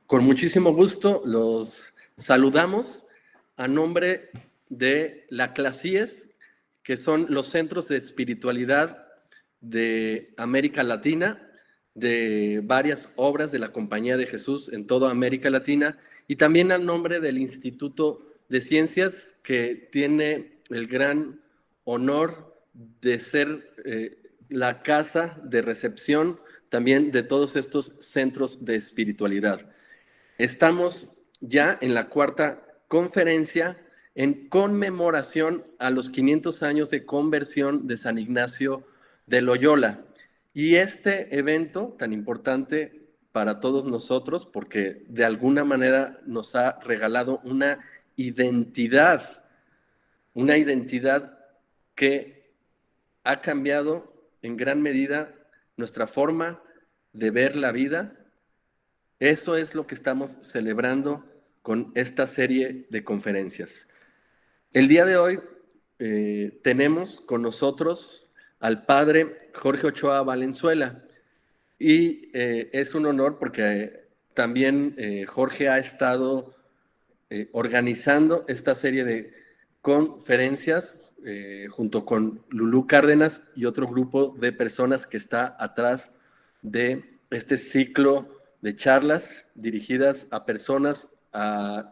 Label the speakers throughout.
Speaker 1: Con muchísimo gusto los saludamos a nombre de la CLASIES, que son los centros de espiritualidad de América Latina, de varias obras de la Compañía de Jesús en toda América Latina, y también a nombre del Instituto de Ciencias, que tiene el gran honor de ser la casa de recepción también de todos estos centros de espiritualidad. Estamos ya en la cuarta conferencia en conmemoración a los 500 años de conversión de San Ignacio de Loyola. Y este evento tan importante para todos nosotros, porque de alguna manera nos ha regalado una identidad que ha cambiado en gran medida nuestra forma de ver la vida. Eso es lo que estamos celebrando con esta serie de conferencias. El día de hoy tenemos con nosotros al padre Jorge Ochoa Valenzuela y es un honor porque también Jorge ha estado organizando esta serie de conferencias junto con Lulú Cárdenas y otro grupo de personas que está atrás de este ciclo de charlas dirigidas a personas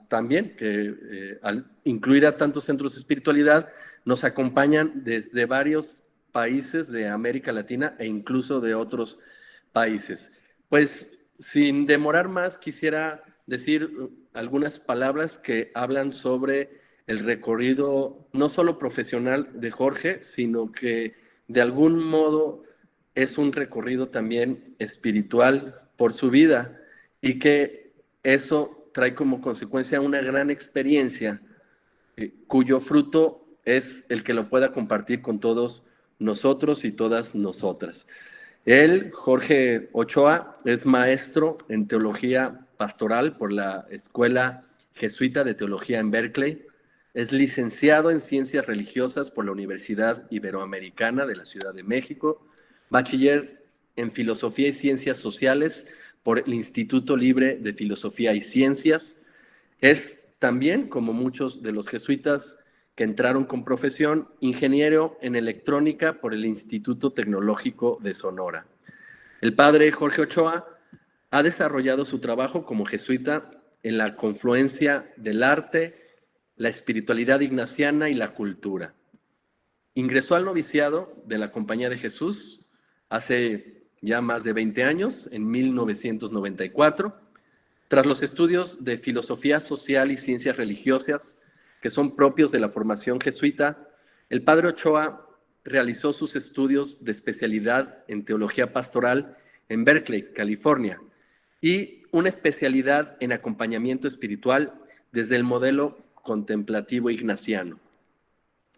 Speaker 1: también que al incluir a tantos centros de espiritualidad nos acompañan desde varios países de América Latina e incluso de otros países. Pues sin demorar más, quisiera decir algunas palabras que hablan sobre el recorrido no solo profesional de Jorge, sino que de algún modo es un recorrido también espiritual por su vida y que eso trae como consecuencia una gran experiencia cuyo fruto es el que lo pueda compartir con todos nosotros y todas nosotras. Él, Jorge Ochoa, es maestro en teología pastoral por la Escuela Jesuita de Teología en Berkeley. Es licenciado en Ciencias Religiosas por la Universidad Iberoamericana de la Ciudad de México. Bachiller en Filosofía y Ciencias Sociales por el Instituto Libre de Filosofía y Ciencias. Es también, como muchos de los jesuitas que entraron con profesión, ingeniero en electrónica por el Instituto Tecnológico de Sonora. El padre Jorge Ochoa ha desarrollado su trabajo como jesuita en la confluencia del arte, la espiritualidad ignaciana y la cultura. Ingresó al noviciado de la Compañía de Jesús hace ya más de 20 años, en 1994, tras los estudios de filosofía social y ciencias religiosas que son propios de la formación jesuita. El padre Ochoa realizó sus estudios de especialidad en teología pastoral en Berkeley, California, y una especialidad en acompañamiento espiritual desde el modelo contemplativo ignaciano.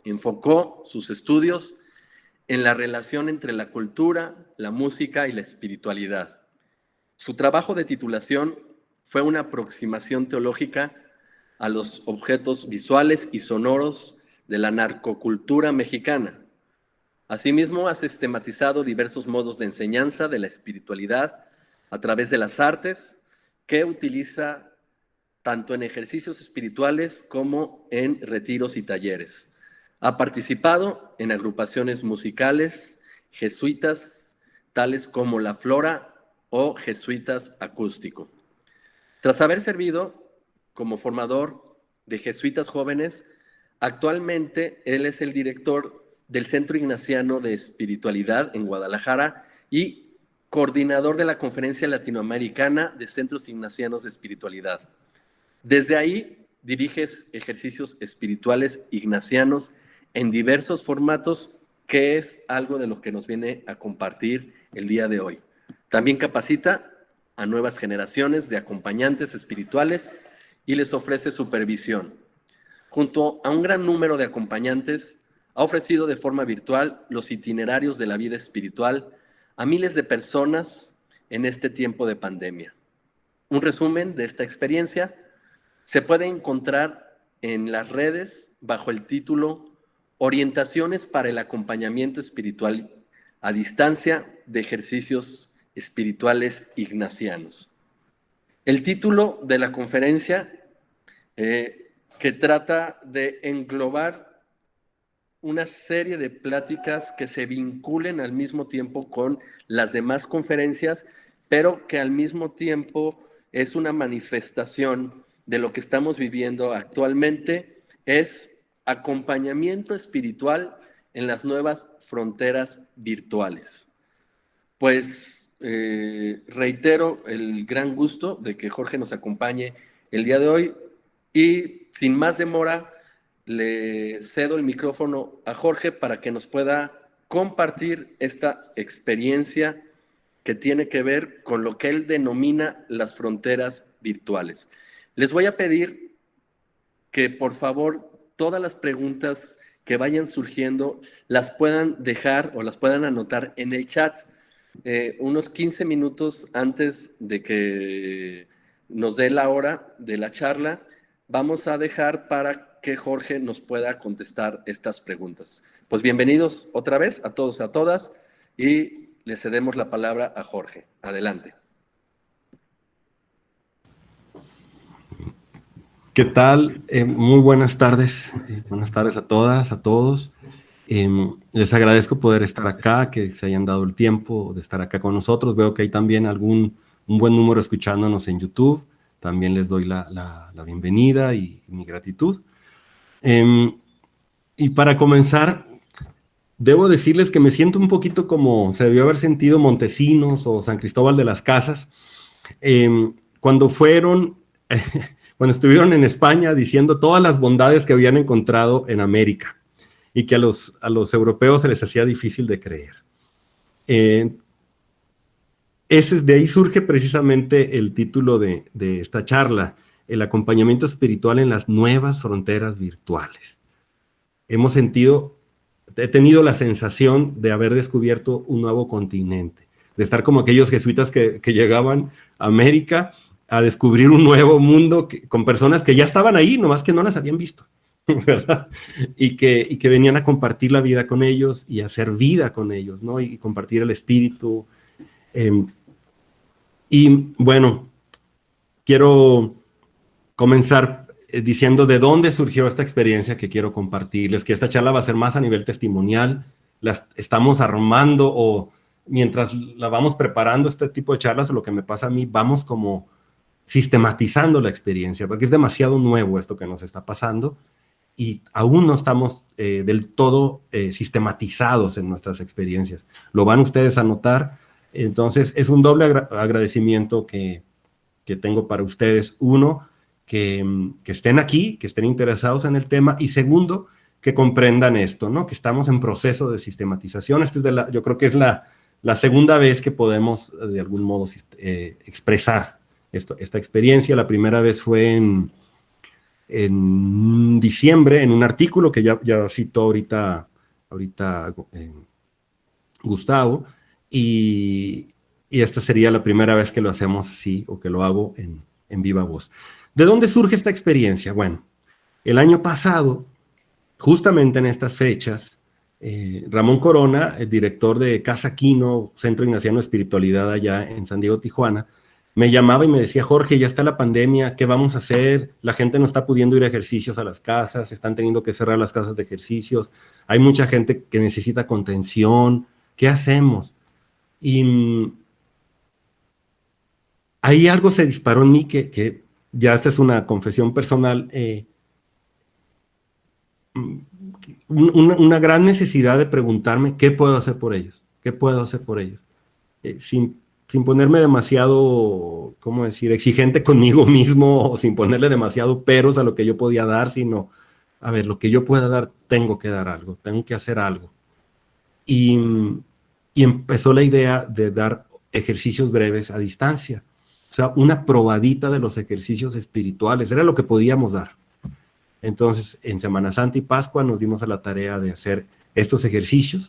Speaker 1: Enfocó sus estudios en la relación entre la cultura, la música y la espiritualidad. Su trabajo de titulación fue una aproximación teológica a los objetos visuales y sonoros de la narcocultura mexicana. Asimismo, ha sistematizado diversos modos de enseñanza de la espiritualidad a través de las artes, que utiliza tanto en ejercicios espirituales como en retiros y talleres. Ha participado en agrupaciones musicales jesuitas, tales como La Flora o Jesuitas Acústico. Tras haber servido como formador de jesuitas jóvenes, actualmente él es el director del Centro Ignaciano de Espiritualidad en Guadalajara y coordinador de la Conferencia Latinoamericana de Centros Ignacianos de Espiritualidad. Desde ahí dirige ejercicios espirituales ignacianos en diversos formatos, que es algo de lo que nos viene a compartir el día de hoy. También capacita a nuevas generaciones de acompañantes espirituales y les ofrece supervisión. Junto a un gran número de acompañantes, ha ofrecido de forma virtual los itinerarios de la vida espiritual a miles de personas en este tiempo de pandemia. Un resumen de esta experiencia se puede encontrar en las redes bajo el título Orientaciones para el acompañamiento espiritual a distancia de ejercicios espirituales ignacianos. El título de la conferencia que trata de englobar una serie de pláticas que se vinculen al mismo tiempo con las demás conferencias, pero que al mismo tiempo es una manifestación de lo que estamos viviendo actualmente, es acompañamiento espiritual en las nuevas fronteras virtuales. Pues reitero el gran gusto de que Jorge nos acompañe el día de hoy y sin más demora le cedo el micrófono a Jorge para que nos pueda compartir esta experiencia que tiene que ver con lo que él denomina las fronteras virtuales. Les voy a pedir que por favor todas las preguntas que vayan surgiendo las puedan dejar o las puedan anotar en el chat. Unos 15 minutos antes de que nos dé la hora de la charla, vamos a dejar para que Jorge nos pueda contestar estas preguntas. Pues bienvenidos otra vez a todos y a todas y le cedemos la palabra a Jorge. Adelante.
Speaker 2: ¿Qué tal? Muy buenas tardes. Buenas tardes a todas, a todos. Les agradezco poder estar acá, que se hayan dado el tiempo de estar acá con nosotros. Veo que hay también un buen número escuchándonos en YouTube. También les doy la bienvenida y mi gratitud. Y para comenzar, debo decirles que me siento un poquito como se debió haber sentido Montesinos o San Cristóbal de las Casas, cuando estuvieron en España diciendo todas las bondades que habían encontrado en América y que a los europeos se les hacía difícil de creer. De ahí surge precisamente el título de esta charla, el acompañamiento espiritual en las nuevas fronteras virtuales. He tenido la sensación de haber descubierto un nuevo continente, de estar como aquellos jesuitas que llegaban a América a descubrir un nuevo mundo con personas que ya estaban ahí, nomás que no las habían visto, ¿verdad? Y que venían a compartir la vida con ellos y a hacer vida con ellos, ¿no? Y compartir el espíritu. Y bueno, quiero comenzar diciendo de dónde surgió esta experiencia que quiero compartirles, que esta charla va a ser más a nivel testimonial. La estamos armando o mientras la vamos preparando este tipo de charlas, lo que me pasa a mí, vamos como sistematizando la experiencia, porque es demasiado nuevo esto que nos está pasando y aún no estamos del todo sistematizados en nuestras experiencias. Lo van ustedes a notar, entonces es un doble agradecimiento que tengo para ustedes. Uno, que estén aquí, que estén interesados en el tema, y segundo, que comprendan esto, ¿no? Que estamos en proceso de sistematización. Yo creo que es la segunda vez que podemos de algún modo expresar esta experiencia. La primera vez fue en diciembre, en un artículo que ya citó ahorita Gustavo, y esta sería la primera vez que lo hacemos así, o que lo hago en viva voz. ¿De dónde surge esta experiencia? Bueno, el año pasado, justamente en estas fechas, Ramón Corona, el director de Casa Quino, Centro Ignaciano de Espiritualidad allá en San Diego, Tijuana, me llamaba y me decía: Jorge, ya está la pandemia, ¿qué vamos a hacer? La gente no está pudiendo ir a ejercicios a las casas, están teniendo que cerrar las casas de ejercicios, hay mucha gente que necesita contención, ¿qué hacemos? Y ahí algo se disparó en mí que ya esta es una confesión personal, una gran necesidad de preguntarme qué puedo hacer por ellos, qué puedo hacer por ellos, sin ponerme demasiado, ¿cómo decir?, exigente conmigo mismo, o sin ponerle demasiado peros a lo que yo podía dar, sino, a ver, lo que yo pueda dar, tengo que dar algo, tengo que hacer algo. Y empezó la idea de dar ejercicios breves a distancia, o sea, una probadita de los ejercicios espirituales, era lo que podíamos dar. Entonces, en Semana Santa y Pascua nos dimos a la tarea de hacer estos ejercicios,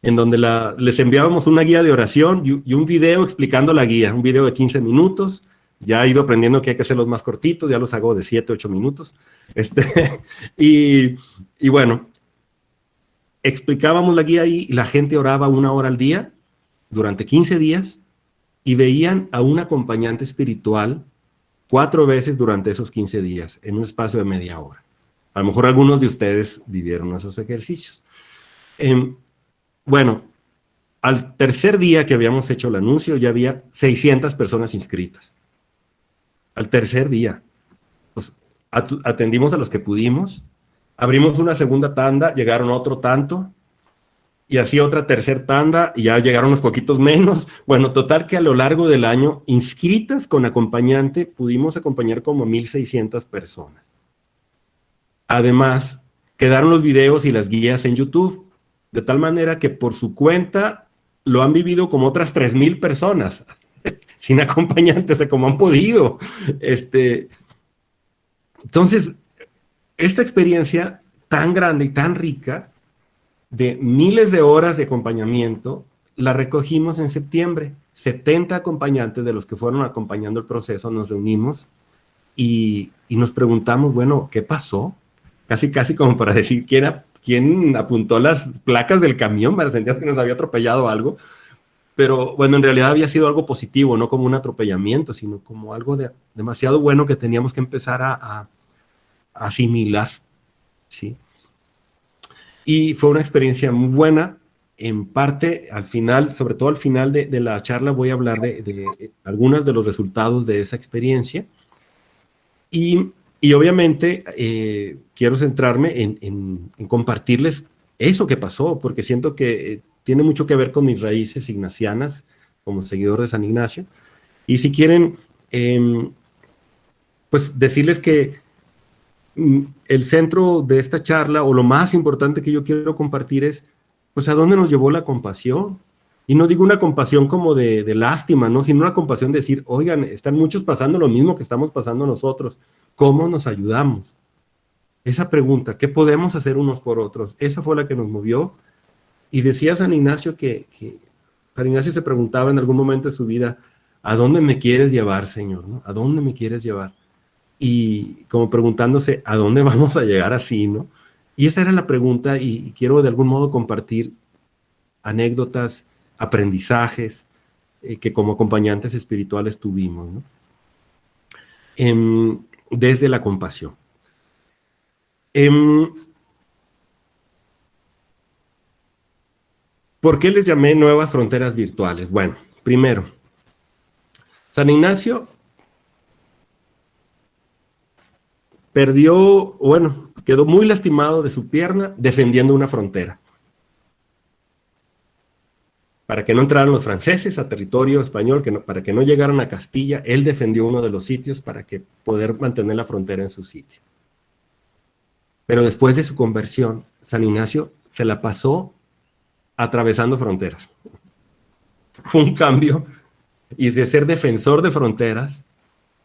Speaker 2: en donde les enviábamos una guía de oración y un video explicando la guía, un video de 15 minutos. Ya he ido aprendiendo que hay que hacerlos más cortitos, ya los hago de 7, 8 minutos. Y bueno, explicábamos la guía y la gente oraba 1 hora al día durante 15 días, y veían a un acompañante espiritual 4 veces durante esos 15 días, en un espacio de media hora. A lo mejor algunos de ustedes vivieron esos ejercicios. Bueno, al tercer día que habíamos hecho el anuncio, ya había 600 personas inscritas. Al tercer día. Pues, atendimos a los que pudimos, abrimos una segunda tanda, llegaron otro tanto, y así otra tercera tanda, y ya llegaron unos poquitos menos. Bueno, total que a lo largo del año, inscritas con acompañante, pudimos acompañar como 1,600 personas. Además, quedaron los videos y las guías en YouTube, de tal manera que por su cuenta lo han vivido como otras 3,000 personas, sin acompañantes, de como han podido. Entonces, esta experiencia tan grande y tan rica, de miles de horas de acompañamiento, la recogimos en septiembre. 70 acompañantes de los que fueron acompañando el proceso nos reunimos y nos preguntamos, bueno, ¿qué pasó? Casi como para decir, ¿quién apuntó las placas del camión? Para sentir que nos había atropellado algo. Pero bueno, en realidad había sido algo positivo, no como un atropellamiento, sino como algo demasiado bueno que teníamos que empezar a asimilar, ¿sí? Y fue una experiencia muy buena. En parte, al final, sobre todo al final de la charla, voy a hablar de algunos de los resultados de esa experiencia. Y obviamente quiero centrarme en compartirles eso que pasó, porque siento que tiene mucho que ver con mis raíces ignacianas, como seguidor de San Ignacio. Y si quieren, pues decirles que el centro de esta charla, o lo más importante que yo quiero compartir es, pues, ¿a dónde nos llevó la compasión? Y no digo una compasión como de lástima, ¿no? Sino una compasión de decir, oigan, están muchos pasando lo mismo que estamos pasando nosotros. ¿Cómo nos ayudamos? Esa pregunta, ¿qué podemos hacer unos por otros? Esa fue la que nos movió. Y decía San Ignacio que San Ignacio se preguntaba en algún momento de su vida, ¿a dónde me quieres llevar, Señor? ¿No? ¿A dónde me quieres llevar? Y como preguntándose, ¿a dónde vamos a llegar así, no? Y esa era la pregunta, y quiero de algún modo compartir anécdotas, aprendizajes que como acompañantes espirituales tuvimos, ¿no? Desde la compasión. ¿Por qué les llamé nuevas fronteras virtuales? Bueno, primero, San Ignacio quedó muy lastimado de su pierna defendiendo una frontera. Para que no entraran los franceses a territorio español, para que no llegaran a Castilla, él defendió uno de los sitios para poder mantener la frontera en su sitio. Pero después de su conversión, San Ignacio se la pasó atravesando fronteras. Fue un cambio, y de ser defensor de fronteras,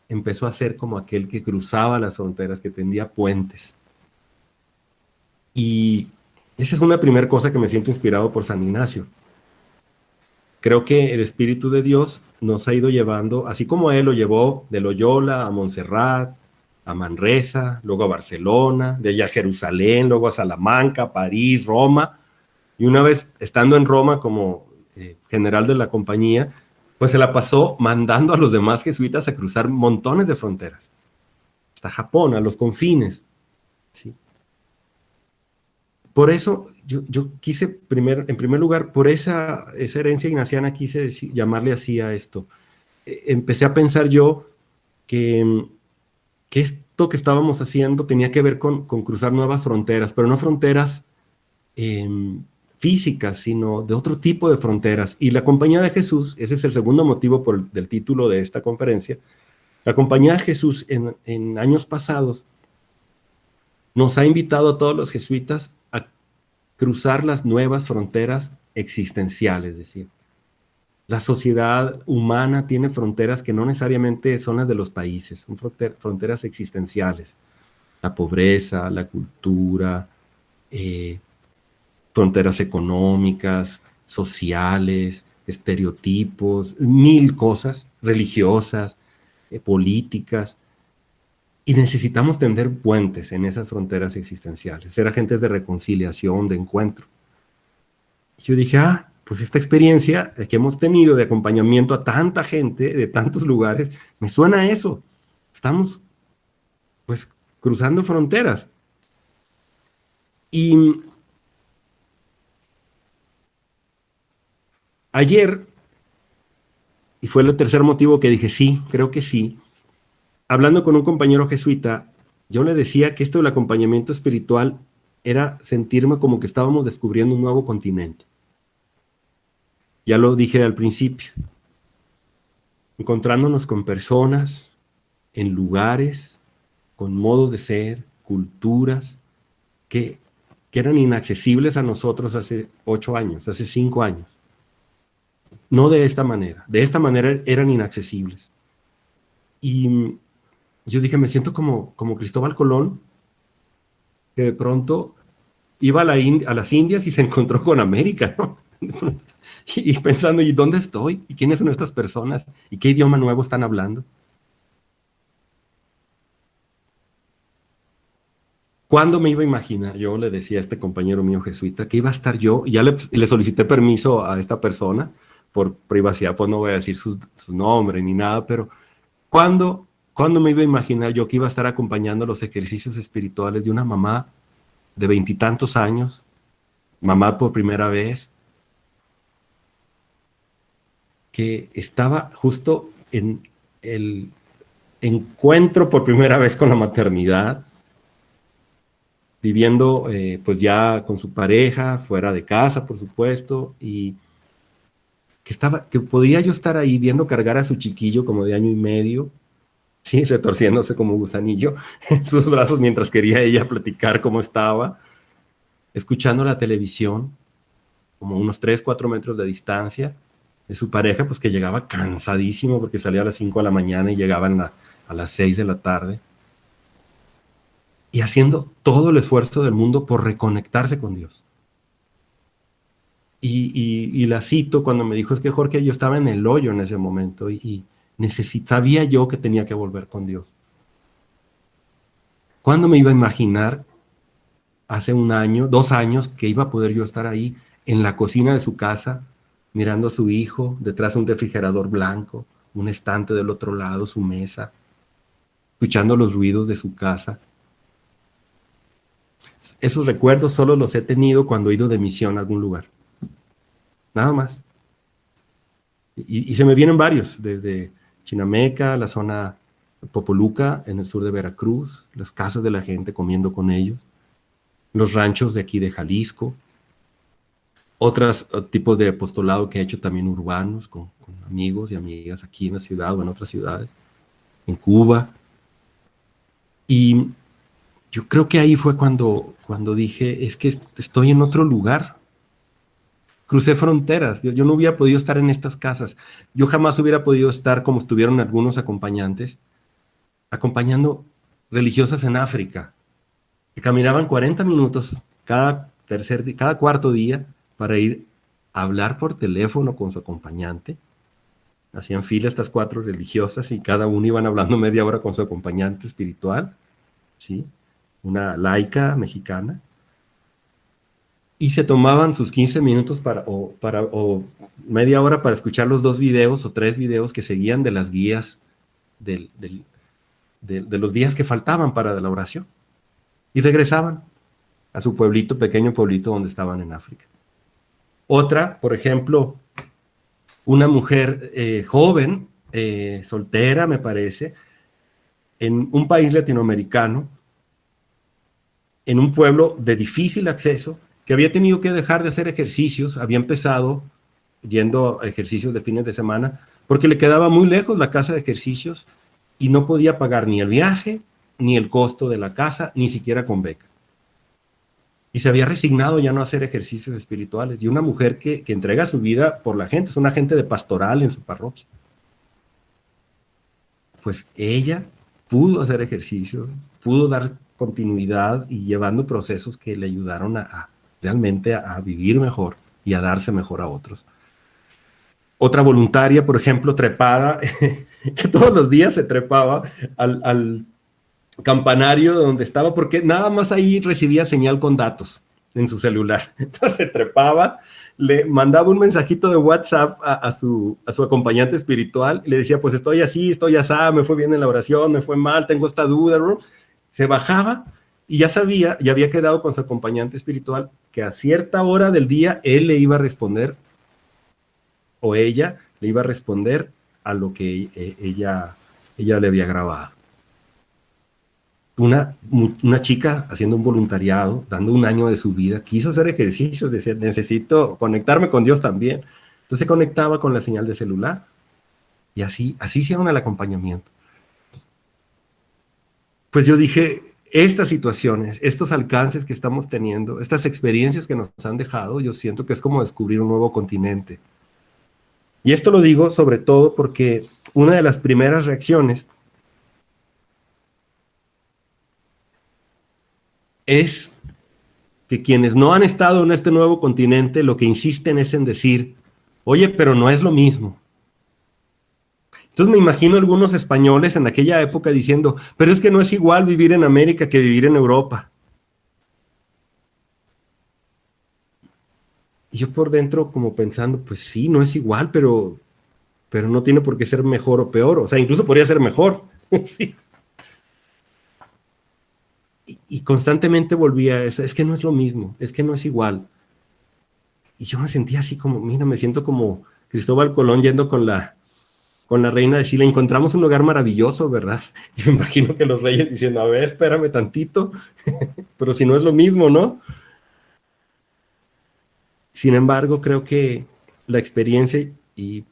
Speaker 2: empezó a ser como aquel que cruzaba las fronteras, que tendía puentes. Y esa es una primera cosa que me siento inspirado por San Ignacio. Creo que el Espíritu de Dios nos ha ido llevando, así como Él lo llevó de Loyola a Montserrat, a Manresa, luego a Barcelona, de allá a Jerusalén, luego a Salamanca, París, Roma. Y una vez estando en Roma como general de la compañía, pues se la pasó mandando a los demás jesuitas a cruzar montones de fronteras, hasta Japón, a los confines, ¿sí? Por eso yo quise, en primer lugar, por esa herencia ignaciana, quise llamarle así a esto. Empecé a pensar yo que esto que estábamos haciendo tenía que ver con cruzar nuevas fronteras, pero no fronteras físicas, sino de otro tipo de fronteras. Y la Compañía de Jesús, ese es el segundo motivo del título de esta conferencia, la Compañía de Jesús en años pasados nos ha invitado a todos los jesuitas a cruzar las nuevas fronteras existenciales, es decir, la sociedad humana tiene fronteras que no necesariamente son las de los países, son fronteras existenciales. La pobreza, la cultura, fronteras económicas, sociales, estereotipos, mil cosas, religiosas, políticas. Y necesitamos tender puentes en esas fronteras existenciales, ser agentes de reconciliación, de encuentro. Y yo dije, pues esta experiencia que hemos tenido de acompañamiento a tanta gente de tantos lugares, me suena a eso. Estamos, pues, cruzando fronteras. Y ayer, y fue el tercer motivo que dije, sí, creo que sí, hablando con un compañero jesuita, yo le decía que esto del acompañamiento espiritual era sentirme como que estábamos descubriendo un nuevo continente. Ya lo dije al principio, encontrándonos con personas, en lugares, con modos de ser, culturas, que eran inaccesibles a nosotros hace 8 años, hace 5 años. No de esta manera eran inaccesibles. Y yo dije, me siento como Cristóbal Colón, que de pronto iba a las Indias y se encontró con América, ¿no? Y pensando, ¿y dónde estoy? ¿Y quiénes son estas personas? ¿Y qué idioma nuevo están hablando? ¿Cuándo me iba a imaginar? Yo le decía a este compañero mío jesuita que iba a estar yo, y ya le solicité permiso a esta persona, por privacidad, pues no voy a decir su nombre ni nada, pero ¿cuándo me iba a imaginar yo que iba a estar acompañando los ejercicios espirituales de una mamá de 20 y tantos años, mamá por primera vez, que estaba justo en el encuentro por primera vez con la maternidad, viviendo pues ya con su pareja, fuera de casa, por supuesto, y que podía yo estar ahí viendo cargar a su chiquillo como de 1 año y medio, sí, retorciéndose como gusanillo en sus brazos mientras quería ella platicar cómo estaba, escuchando la televisión, como unos 3-4 metros de distancia, de su pareja, pues que llegaba cansadísimo porque salía a las 5 de la mañana y llegaba a las 6 de la tarde, y haciendo todo el esfuerzo del mundo por reconectarse con Dios. Y la cito cuando me dijo, es que Jorge, yo estaba en el hoyo en ese momento y sabía yo que tenía que volver con Dios. ¿Cuándo me iba a imaginar hace 1 año, 2 años, que iba a poder yo estar ahí en la cocina de su casa, mirando a su hijo, detrás de un refrigerador blanco, un estante del otro lado, su mesa, escuchando los ruidos de su casa? Esos recuerdos solo los he tenido cuando he ido de misión a algún lugar. Nada más. Y se me vienen varios, desde Chinameca, la zona Popoluca, en el sur de Veracruz, las casas de la gente comiendo con ellos, los ranchos de aquí de Jalisco, otros tipos de apostolado que he hecho también urbanos, con amigos y amigas aquí en la ciudad o en otras ciudades, en Cuba. Y yo creo que ahí fue cuando dije, es que estoy en otro lugar. Crucé fronteras, yo no hubiera podido estar en estas casas, yo jamás hubiera podido estar como estuvieron algunos acompañantes, acompañando religiosas en África, que caminaban 40 minutos cada cuarto día para ir a hablar por teléfono con su acompañante. Hacían fila estas 4 religiosas y cada uno iban hablando media hora con su acompañante espiritual, ¿sí? Una laica mexicana. Y se tomaban sus 15 minutos o media hora para escuchar los 2 videos o 3 videos que seguían de las guías de los días que faltaban para la oración. Y regresaban a su pueblito, pequeño pueblito donde estaban en África. Otra, por ejemplo, una mujer joven, soltera me parece, en un país latinoamericano, en un pueblo de difícil acceso, que había tenido que dejar de hacer ejercicios, había empezado yendo a ejercicios de fines de semana, porque le quedaba muy lejos la casa de ejercicios y no podía pagar ni el viaje, ni el costo de la casa, ni siquiera con beca. Y se había resignado ya no a hacer ejercicios espirituales. Y una mujer que entrega su vida por la gente, es una agente de pastoral en su parroquia. Pues ella pudo hacer ejercicios, pudo dar continuidad y llevando procesos que le ayudaron realmente a vivir mejor y a darse mejor a otros. Otra voluntaria, por ejemplo, trepada, que todos los días se trepaba al campanario donde estaba, porque nada más ahí recibía señal con datos en su celular. Entonces se trepaba le mandaba un mensajito de WhatsApp a su acompañante espiritual y le decía, pues estoy así, estoy así, me fue bien en la oración, me fue mal, tengo esta duda, ¿no? Se bajaba y ya sabía, ya había quedado con su acompañante espiritual que a cierta hora del día él le iba a responder o ella le iba a responder a lo que ella le había grabado. Una chica haciendo un voluntariado, dando un año de su vida, quiso hacer ejercicios, decía, necesito conectarme con Dios también. Entonces se conectaba con la señal de celular y así hicieron el acompañamiento. Pues yo dije, estas situaciones, estos alcances que estamos teniendo, estas experiencias que nos han dejado, yo siento que es como descubrir un nuevo continente. Y esto lo digo sobre todo porque una de las primeras reacciones es que quienes no han estado en este nuevo continente lo que insisten es en decir, oye, pero no es lo mismo. Entonces me imagino algunos españoles en aquella época diciendo, pero es que no es igual vivir en América que vivir en Europa. Y yo por dentro como pensando, pues sí, no es igual, pero no tiene por qué ser mejor o peor. O sea, incluso podría ser mejor. Sí. Y constantemente volvía a eso, es que no es lo mismo, es que no es igual. Y yo me sentía así como, mira, me siento como Cristóbal Colón yendo con la reina de Chile, encontramos un lugar maravilloso, ¿verdad? Y me imagino que los reyes diciendo, a ver, espérame tantito, pero si no es lo mismo, ¿no? Sin embargo, creo que la experiencia, y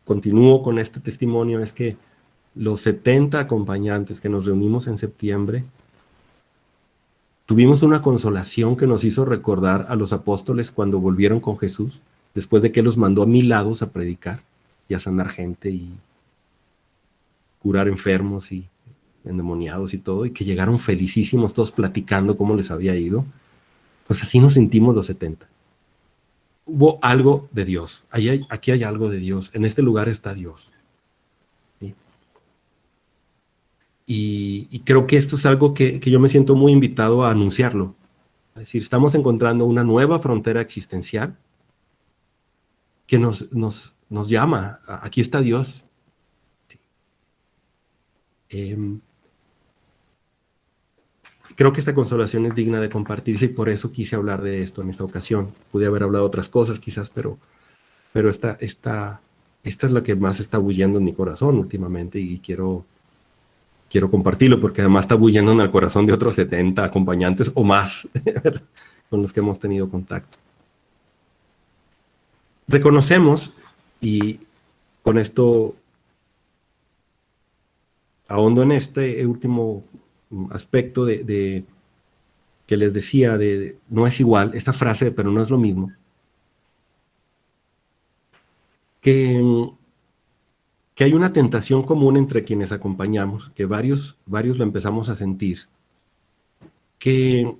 Speaker 2: continúo con este testimonio, es que los 70 acompañantes que nos reunimos en septiembre, tuvimos una consolación que nos hizo recordar a los apóstoles cuando volvieron con Jesús, después de que los mandó a 1000 lados a predicar y a sanar gente y curar enfermos y endemoniados y todo, y que llegaron felicísimos todos platicando cómo les había ido. Pues así nos sentimos los 70. Hubo algo de Dios. Aquí hay algo de Dios. En este lugar está Dios. ¿Sí? Y creo que esto es algo que yo me siento muy invitado a anunciarlo. Es decir, estamos encontrando una nueva frontera existencial que nos llama. Aquí está Dios. Sí. Creo que esta consolación es digna de compartirse y por eso quise hablar de esto en esta ocasión. Pude haber hablado de otras cosas quizás, pero esta es la que más está bullendo en mi corazón últimamente y quiero compartirlo porque además está bullendo en el corazón de otros 70 acompañantes o más con los que hemos tenido contacto. Reconocemos, y con esto ahondo en este último aspecto de que les decía, de no es igual, esta frase, pero no es lo mismo, que hay una tentación común entre quienes acompañamos, que varios lo empezamos a sentir, que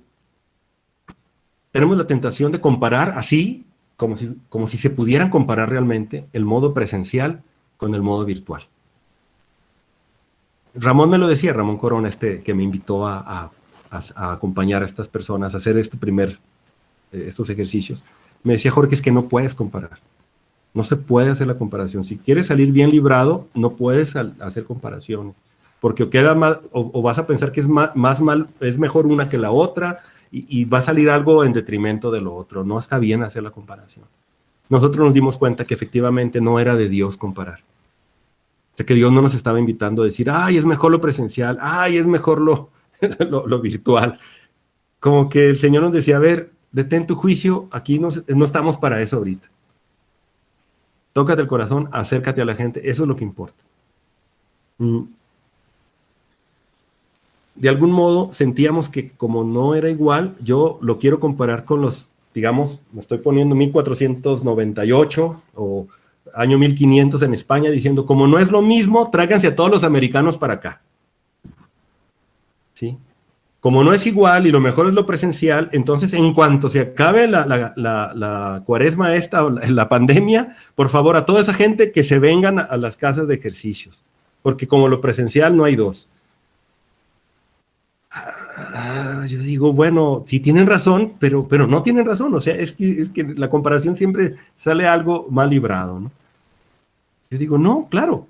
Speaker 2: tenemos la tentación de comparar así, como si se pudieran comparar realmente el modo presencial con el modo virtual. Ramón me lo decía, Ramón Corona, que me invitó a acompañar a estas personas, a hacer estos ejercicios. Me decía, Jorge, es que no puedes comparar. No se puede hacer la comparación. Si quieres salir bien librado, no puedes hacer comparaciones. Porque o queda mal, o vas a pensar que es mejor una que la otra, y va a salir algo en detrimento de lo otro. No está bien hacer la comparación. Nosotros nos dimos cuenta que efectivamente no era de Dios comparar. O sea, que Dios no nos estaba invitando a decir, ay, es mejor lo presencial, ay, es mejor lo virtual. Como que el Señor nos decía, a ver, detén tu juicio, aquí no estamos para eso ahorita. Tócate el corazón, acércate a la gente, eso es lo que importa. De algún modo sentíamos que como no era igual, yo lo quiero comparar con los, digamos, me estoy poniendo 1498 o año 1500 en España, diciendo, como no es lo mismo, tráiganse a todos los americanos para acá. ¿Sí? Como no es igual y lo mejor es lo presencial, entonces en cuanto se acabe la cuaresma esta o la pandemia, por favor, a toda esa gente que se vengan a las casas de ejercicios, porque como lo presencial no hay dos. yo digo, bueno, sí tienen razón, pero no tienen razón. O sea, es que la comparación siempre sale algo mal librado, ¿no? Yo digo, no, claro,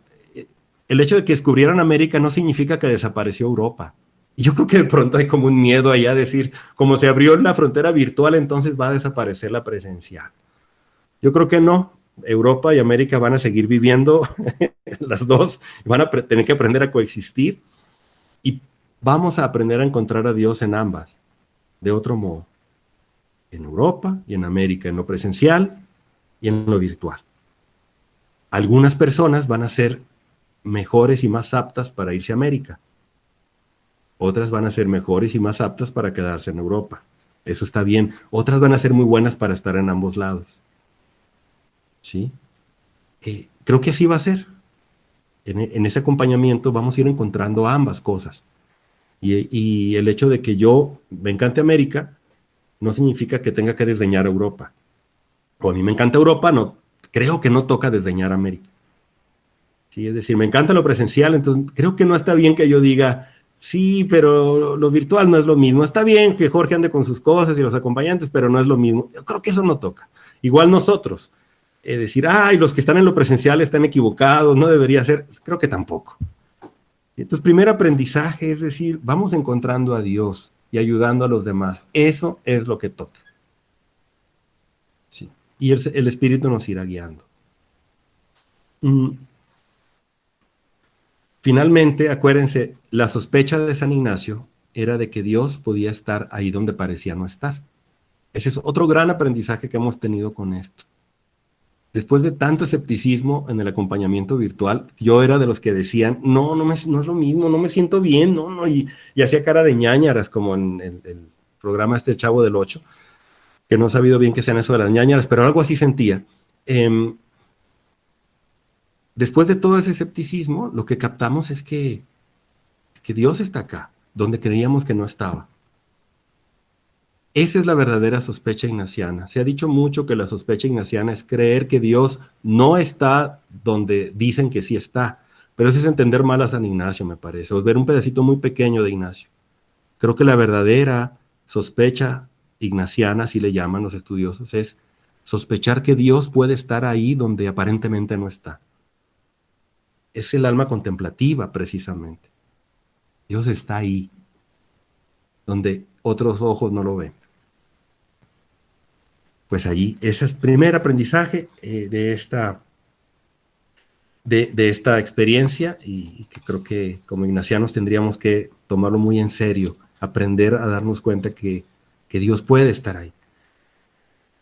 Speaker 2: el hecho de que descubrieran América no significa que desapareció Europa. Y yo creo que de pronto hay como un miedo ahí a decir, como se abrió la frontera virtual, entonces va a desaparecer la presencial. Yo creo que no. Europa y América van a seguir viviendo las dos, van a tener que aprender a coexistir y vamos a aprender a encontrar a Dios en ambas, de otro modo, en Europa y en América, en lo presencial y en lo virtual. Algunas personas van a ser mejores y más aptas para irse a América, otras van a ser mejores y más aptas para quedarse en Europa. Eso está bien. Otras van a ser muy buenas para estar en ambos lados. ¿Sí? Creo que así va a ser. En ese acompañamiento vamos a ir encontrando ambas cosas. Y el hecho de que yo me encante América no significa que tenga que desdeñar a Europa. O a mí me encanta Europa, no, creo que no toca desdeñar a América. ¿Sí? Es decir, me encanta lo presencial, entonces creo que no está bien que yo diga, sí, pero lo virtual no es lo mismo. Está bien que Jorge ande con sus cosas y los acompañantes, pero no es lo mismo. Yo creo que eso no toca. Igual nosotros. Decir, ay, los que están en lo presencial están equivocados, no debería ser, creo que tampoco. Entonces, primer aprendizaje es decir, vamos encontrando a Dios y ayudando a los demás. Eso es lo que toca. Sí. Y el Espíritu nos irá guiando. Finalmente, acuérdense, la sospecha de San Ignacio era de que Dios podía estar ahí donde parecía no estar. Ese es otro gran aprendizaje que hemos tenido con esto. Después de tanto escepticismo en el acompañamiento virtual, yo era de los que decían, no es lo mismo, no me siento bien, y hacía cara de ñáñaras, como en el programa este Chavo del Ocho, que no he sabido bien qué sean eso de las ñáñaras, pero algo así sentía. Después de todo ese escepticismo, lo que captamos es que Dios está acá, donde creíamos que no estaba. Esa es la verdadera sospecha ignaciana. Se ha dicho mucho que la sospecha ignaciana es creer que Dios no está donde dicen que sí está, pero eso es entender mal a San Ignacio, me parece, o ver un pedacito muy pequeño de Ignacio. Creo que la verdadera sospecha ignaciana, así le llaman los estudiosos, es sospechar que Dios puede estar ahí donde aparentemente no está. Es el alma contemplativa, precisamente. Dios está ahí, donde otros ojos no lo ven. Pues allí, ese es el primer aprendizaje de esta experiencia y que creo que como ignacianos tendríamos que tomarlo muy en serio, aprender a darnos cuenta que Dios puede estar ahí.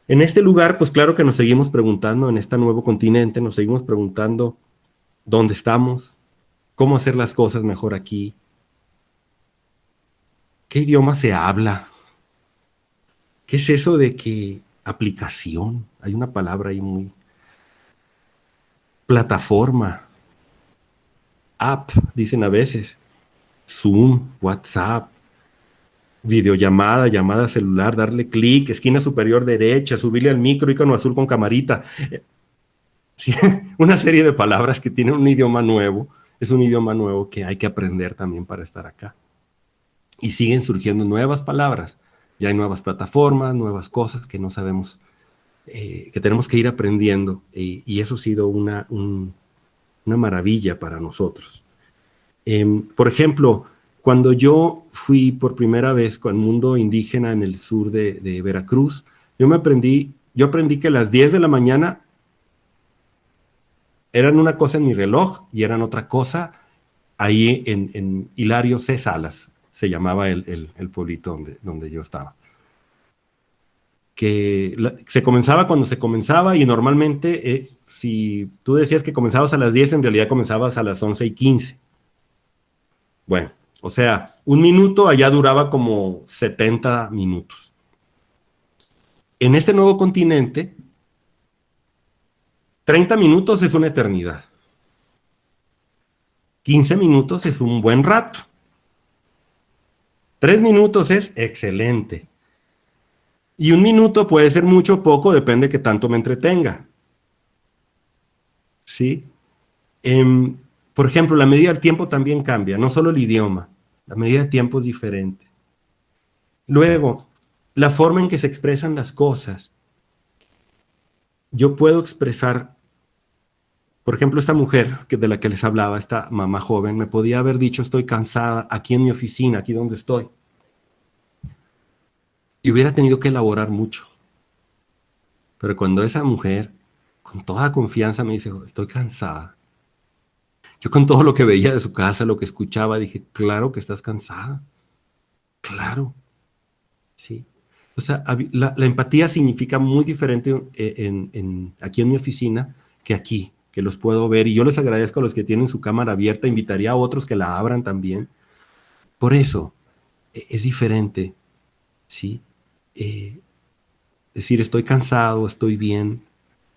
Speaker 2: En este lugar, pues claro que nos seguimos preguntando, en este nuevo continente, nos seguimos preguntando dónde estamos, cómo hacer las cosas mejor aquí, qué idioma se habla, qué es eso de que aplicación, hay una palabra ahí muy... plataforma, app, dicen a veces, Zoom, WhatsApp, videollamada, llamada celular, darle clic, esquina superior derecha, subirle al micro, icono azul con camarita. Sí, una serie de palabras que tienen un idioma nuevo, es un idioma nuevo que hay que aprender también para estar acá. Y siguen surgiendo nuevas palabras, ya hay nuevas plataformas, nuevas cosas que no sabemos, que tenemos que ir aprendiendo, y eso ha sido una maravilla para nosotros. Por ejemplo, cuando yo fui por primera vez con el mundo indígena en el sur de Veracruz, yo aprendí que las 10 de la mañana eran una cosa en mi reloj y eran otra cosa ahí en Hilario C. Salas, se llamaba el pueblito donde yo estaba. Se comenzaba cuando se comenzaba y normalmente si tú decías que comenzabas a las 10, en realidad comenzabas a las 11:15. Bueno, o sea, un minuto allá duraba como 70 minutos. En este nuevo continente, 30 minutos es una eternidad. 15 minutos es un buen rato. 3 minutos es excelente. Y un minuto puede ser mucho o poco, depende de qué tanto me entretenga. ¿Sí? Por ejemplo, la medida del tiempo también cambia, no solo el idioma. La medida de tiempo es diferente. Luego, la forma en que se expresan las cosas. Yo puedo expresar, por ejemplo, esta mujer de la que les hablaba, esta mamá joven, me podía haber dicho estoy cansada aquí en mi oficina, aquí donde estoy. Y hubiera tenido que elaborar mucho. Pero cuando esa mujer, con toda confianza, me dice, estoy cansada. Yo con todo lo que veía de su casa, lo que escuchaba, dije, claro que estás cansada. Claro. Sí. O sea, la empatía significa muy diferente aquí en mi oficina que aquí, que los puedo ver. Y yo les agradezco a los que tienen su cámara abierta, invitaría a otros que la abran también. Por eso, es diferente, ¿sí? Decir, estoy cansado, estoy bien,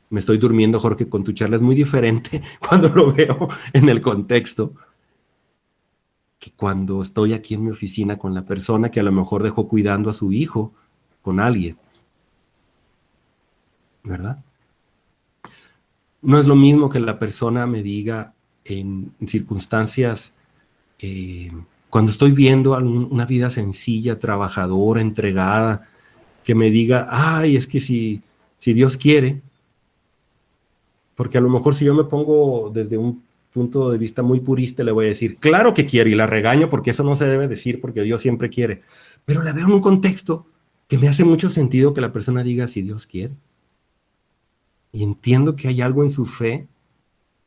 Speaker 2: me estoy durmiendo, Jorge, con tu charla es muy diferente cuando lo veo en el contexto que cuando estoy aquí en mi oficina con la persona que a lo mejor dejó cuidando a su hijo con alguien. ¿Verdad? No es lo mismo que la persona me diga en circunstancias, cuando estoy viendo una vida sencilla, trabajadora, entregada, que me diga, ay, es que si Dios quiere, porque a lo mejor si yo me pongo desde un punto de vista muy purista, le voy a decir, claro que quiere, y la regaño porque eso no se debe decir, porque Dios siempre quiere, pero la veo en un contexto que me hace mucho sentido que la persona diga si Dios quiere. Y entiendo que hay algo en su fe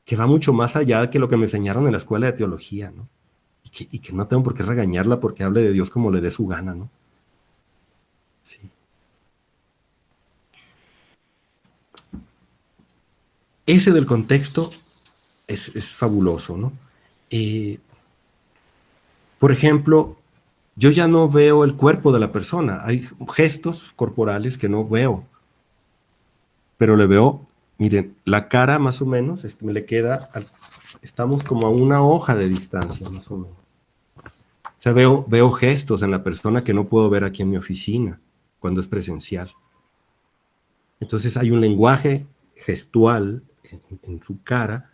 Speaker 2: que va mucho más allá que lo que me enseñaron en la escuela de teología, ¿no? Y que no tengo por qué regañarla porque hable de Dios como le dé su gana, ¿no? Sí. Ese del contexto es fabuloso, ¿no? Por ejemplo, yo ya no veo el cuerpo de la persona. Hay gestos corporales que no veo, pero le veo, miren, la cara más o menos, me le queda, estamos como a una hoja de distancia, más o menos. O sea, veo gestos en la persona que no puedo ver aquí en mi oficina, cuando es presencial. Entonces hay un lenguaje gestual en su cara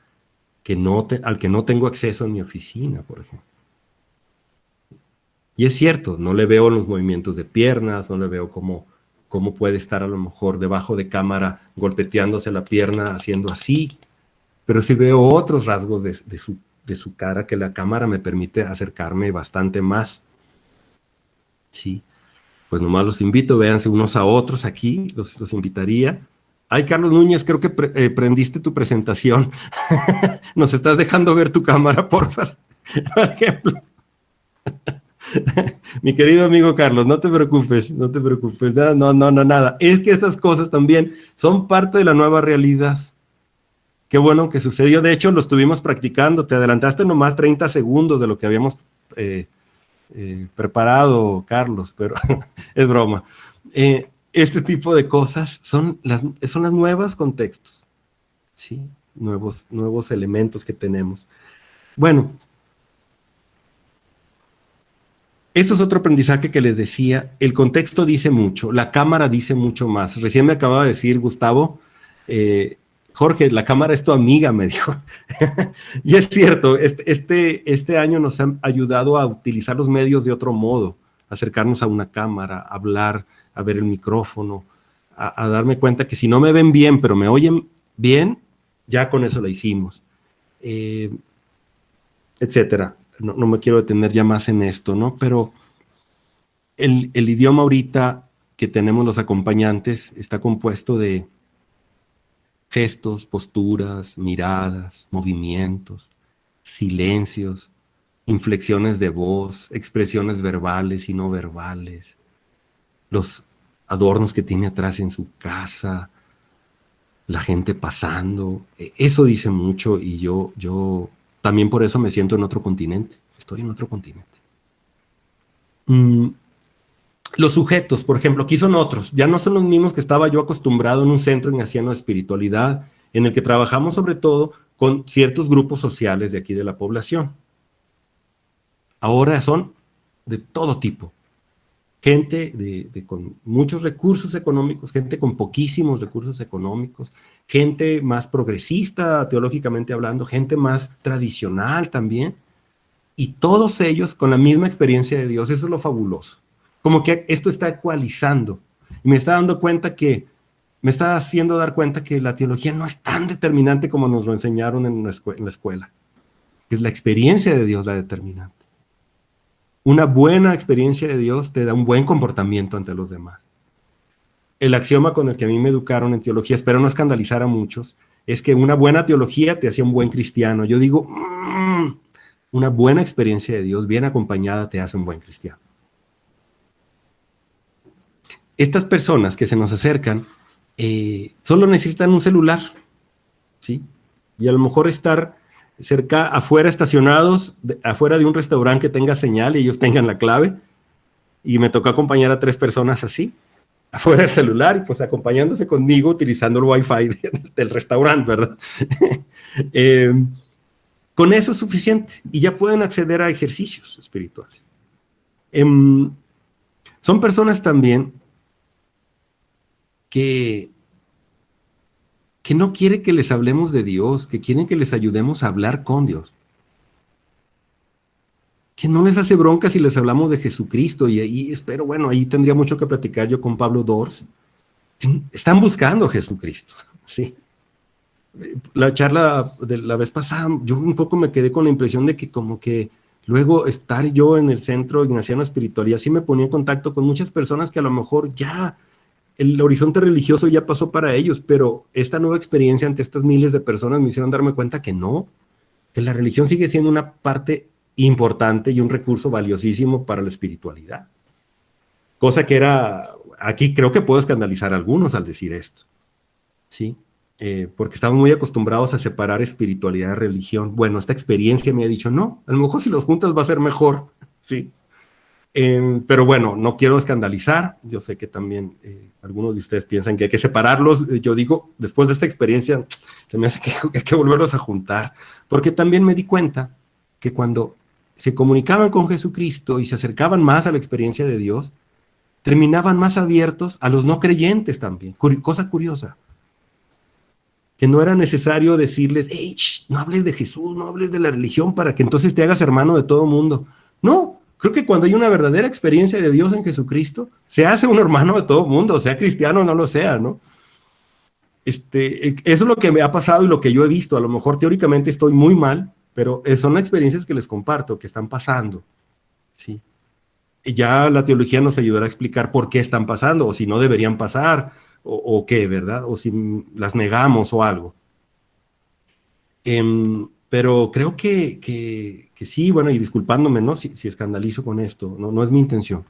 Speaker 2: al que no tengo acceso en mi oficina, por ejemplo. Y es cierto, no le veo los movimientos de piernas, no le veo cómo puede estar a lo mejor debajo de cámara golpeteándose la pierna, haciendo así, pero sí veo otros rasgos de su cara que la cámara me permite acercarme bastante más. Sí, pues nomás los invito, véanse unos a otros aquí, los invitaría. Ay, Carlos Núñez, creo que prendiste tu presentación. Nos estás dejando ver tu cámara, porfa. Por ejemplo. Mi querido amigo Carlos, no te preocupes, no te preocupes, no, nada. Es que estas cosas también son parte de la nueva realidad. Qué bueno que sucedió. De hecho, lo estuvimos practicando. Te adelantaste nomás 30 segundos de lo que habíamos preparado, Carlos, pero es broma. Este tipo de cosas son los nuevos contextos, ¿sí? Nuevos elementos que tenemos. Bueno, esto es otro aprendizaje que les decía. El contexto dice mucho, la cámara dice mucho más. Recién me acababa de decir, Gustavo, Jorge, la cámara es tu amiga, me dijo. Y es cierto, este año nos han ayudado a utilizar los medios de otro modo, acercarnos a una cámara, hablar, a ver el micrófono, a darme cuenta que si no me ven bien, pero me oyen bien, ya con eso la hicimos, etcétera. No me quiero detener ya más en esto, ¿no? Pero el idioma ahorita que tenemos los acompañantes está compuesto de gestos, posturas, miradas, movimientos, silencios, inflexiones de voz, expresiones verbales y no verbales, los adornos que tiene atrás en su casa, la gente pasando. Eso dice mucho y yo también por eso me siento en otro continente. Estoy en otro continente. Los sujetos, por ejemplo, aquí son otros. Ya no son los mismos que estaba yo acostumbrado en un centro ignaciano de espiritualidad, en el que trabajamos sobre todo con ciertos grupos sociales de aquí de la población. Ahora son de todo tipo. Gente con muchos recursos económicos, gente con poquísimos recursos económicos, gente más progresista teológicamente hablando, gente más tradicional también, y todos ellos con la misma experiencia de Dios. Eso es lo fabuloso. como que esto está ecualizando. Y me está dando cuenta que, me está haciendo dar cuenta que la teología no es tan determinante como nos lo enseñaron en la escuela. Es la experiencia de Dios la determinante. Una buena experiencia de Dios te da un buen comportamiento ante los demás. El axioma con el que a mí me educaron en teología, espero no escandalizar a muchos, es que una buena teología te hacía un buen cristiano. Yo digo, una buena experiencia de Dios bien acompañada te hace un buen cristiano. Estas personas que se nos acercan solo necesitan un celular, ¿sí? Y a lo mejor estar cerca, afuera estacionados, afuera de un restaurante que tenga señal y ellos tengan la clave. Y me tocó acompañar a 3 personas así, afuera del celular, y pues acompañándose conmigo utilizando el wifi del restaurante, ¿verdad? Con eso es suficiente y ya pueden acceder a ejercicios espirituales. Son personas también que no quieren que les hablemos de Dios, que quieren que les ayudemos a hablar con Dios. Que no les hace bronca si les hablamos de Jesucristo, y ahí espero, bueno, ahí tendría mucho que platicar yo con Pablo Dors. Están buscando a Jesucristo, ¿sí? La charla de la vez pasada, yo un poco me quedé con la impresión de que como que luego estar yo en el Centro Ignaciano de Espiritualidad sí me ponía en contacto con muchas personas que a lo mejor ya el horizonte religioso ya pasó para ellos, pero esta nueva experiencia ante estas miles de personas me hicieron darme cuenta que no, que la religión sigue siendo una parte importante y un recurso valiosísimo para la espiritualidad. Cosa que era, aquí creo que puedo escandalizar a algunos al decir esto, ¿sí? Porque estamos muy acostumbrados a separar espiritualidad de religión. Bueno, esta experiencia me ha dicho, no, a lo mejor si los juntas va a ser mejor, ¿sí? Pero bueno, no quiero escandalizar. Yo sé que también algunos de ustedes piensan que hay que separarlos. Yo digo, después de esta experiencia, se me hace que hay que volverlos a juntar, porque también me di cuenta que cuando se comunicaban con Jesucristo y se acercaban más a la experiencia de Dios, terminaban más abiertos a los no creyentes también. Cosa curiosa. Que no era necesario decirles, hey, no hables de Jesús, no hables de la religión para que entonces te hagas hermano de todo mundo. No, creo que cuando hay una verdadera experiencia de Dios en Jesucristo, se hace un hermano de todo mundo, sea cristiano o no lo sea, ¿no? Eso es lo que me ha pasado y lo que yo he visto. A lo mejor teóricamente estoy muy mal, pero son experiencias que les comparto, que están pasando, ¿sí? Y ya la teología nos ayudará a explicar por qué están pasando, o si no deberían pasar, o qué, ¿verdad? O si las negamos o algo. Pero creo que sí, bueno, y disculpándome, ¿no? Si escandalizo con esto, no es mi intención.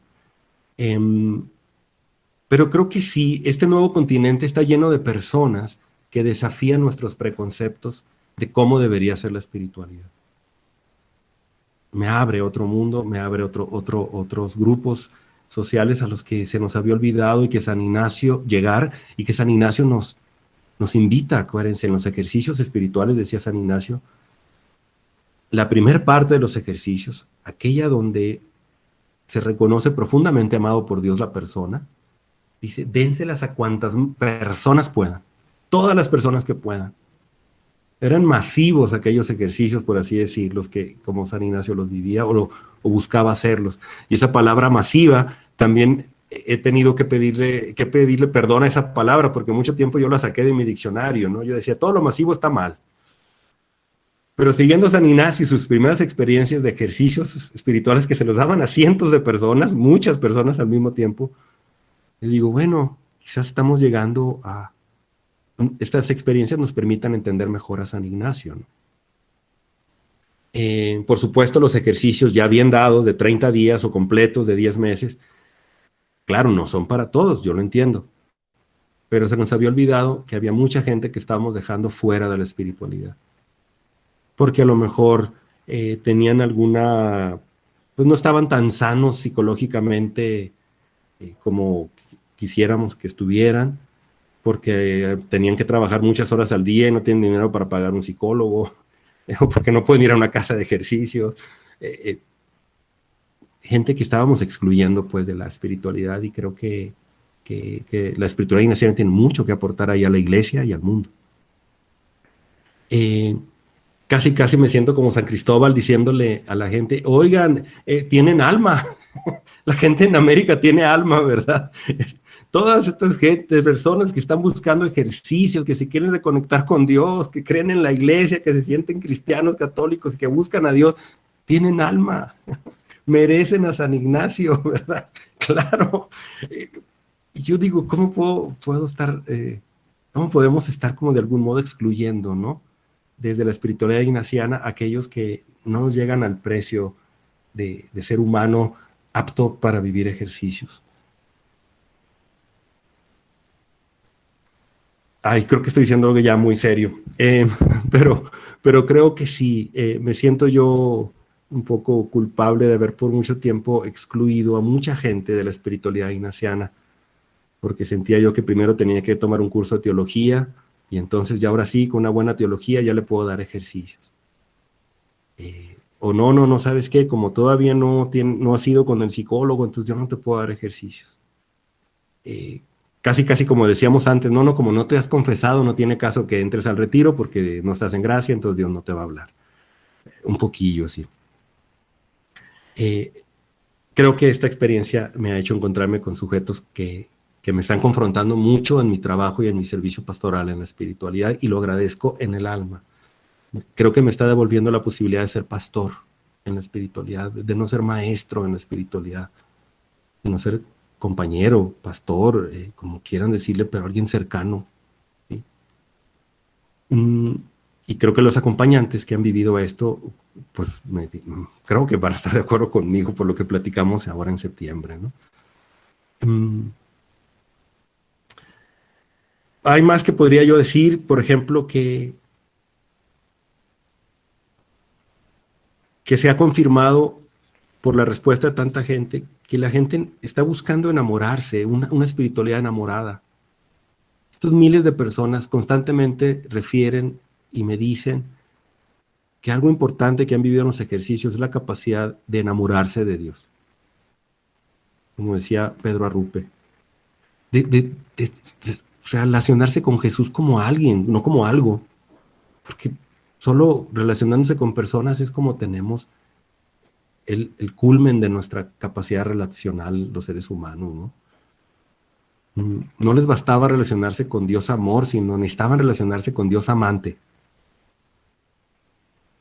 Speaker 2: Pero creo que sí, este nuevo continente está lleno de personas que desafían nuestros preconceptos de cómo debería ser la espiritualidad. Me abre otro mundo, me abre otros grupos sociales a los que se nos había olvidado, y que San Ignacio llegar, y que San Ignacio nos invita, acuérdense, en los ejercicios espirituales, decía San Ignacio, la primer parte de los ejercicios, aquella donde se reconoce profundamente amado por Dios la persona, dice, dénselas a cuantas personas puedan, todas las personas que puedan. Eran masivos aquellos ejercicios, por así decirlos, que como San Ignacio los vivía o buscaba hacerlos. Y esa palabra masiva, también he tenido que pedirle perdón a esa palabra, porque mucho tiempo yo la saqué de mi diccionario, ¿no? Yo decía, todo lo masivo está mal. Pero siguiendo San Ignacio y sus primeras experiencias de ejercicios espirituales que se los daban a cientos de personas, muchas personas al mismo tiempo, le digo, bueno, quizás estamos llegando a... Estas experiencias nos permitan entender mejor a San Ignacio, ¿no? Por supuesto, los ejercicios ya bien dados de 30 días o completos de 10 meses, claro, no son para todos, yo lo entiendo, pero se nos había olvidado que había mucha gente que estábamos dejando fuera de la espiritualidad, porque a lo mejor tenían alguna, pues no estaban tan sanos psicológicamente como quisiéramos que estuvieran, porque tenían que trabajar muchas horas al día y no tienen dinero para pagar un psicólogo, o porque no pueden ir a una casa de ejercicios. Gente que estábamos excluyendo pues de la espiritualidad, y creo que la espiritualidad ignaciana tiene mucho que aportar ahí a la iglesia y al mundo. Casi me siento como San Cristóbal diciéndole a la gente, oigan, tienen alma, La gente en América tiene alma, ¿verdad? Todas estas personas que están buscando ejercicios, que se quieren reconectar con Dios, que creen en la iglesia, que se sienten cristianos, católicos, que buscan a Dios, tienen alma, merecen a San Ignacio, ¿verdad? Claro. Y yo digo, ¿cómo puedo estar, cómo podemos estar como de algún modo excluyendo, ¿no? Desde la espiritualidad ignaciana, aquellos que no nos llegan al precio de ser humano apto para vivir ejercicios. Ay, creo que estoy diciendo algo ya muy serio, pero creo que sí, me siento yo un poco culpable de haber por mucho tiempo excluido a mucha gente de la espiritualidad ignaciana, porque sentía yo que primero tenía que tomar un curso de teología, y entonces ya ahora sí, con una buena teología ya le puedo dar ejercicios. O no, ¿sabes qué? Como todavía no has ido con el psicólogo, entonces yo no te puedo dar ejercicios. Casi como decíamos antes, no, como no te has confesado, no tiene caso que entres al retiro porque no estás en gracia, entonces Dios no te va a hablar. Un poquillo así. Creo que esta experiencia me ha hecho encontrarme con sujetos que me están confrontando mucho en mi trabajo y en mi servicio pastoral en la espiritualidad, y lo agradezco en el alma. Creo que me está devolviendo la posibilidad de ser pastor en la espiritualidad, de no ser maestro en la espiritualidad, de no ser compañero, pastor, como quieran decirle, pero alguien cercano. ¿Sí? Y creo que los acompañantes que han vivido esto, pues creo que van a estar de acuerdo conmigo por lo que platicamos ahora en septiembre, ¿no? Hay más que podría yo decir, por ejemplo, que se ha confirmado por la respuesta de tanta gente, que la gente está buscando enamorarse, una espiritualidad enamorada. Estos miles de personas constantemente refieren y me dicen que algo importante que han vivido en los ejercicios es la capacidad de enamorarse de Dios. Como decía Pedro Arrupe, de relacionarse con Jesús como alguien, no como algo. Porque solo relacionándose con personas es como tenemos el culmen de nuestra capacidad relacional, los seres humanos, ¿no? No les bastaba relacionarse con Dios amor, sino necesitaban relacionarse con Dios amante.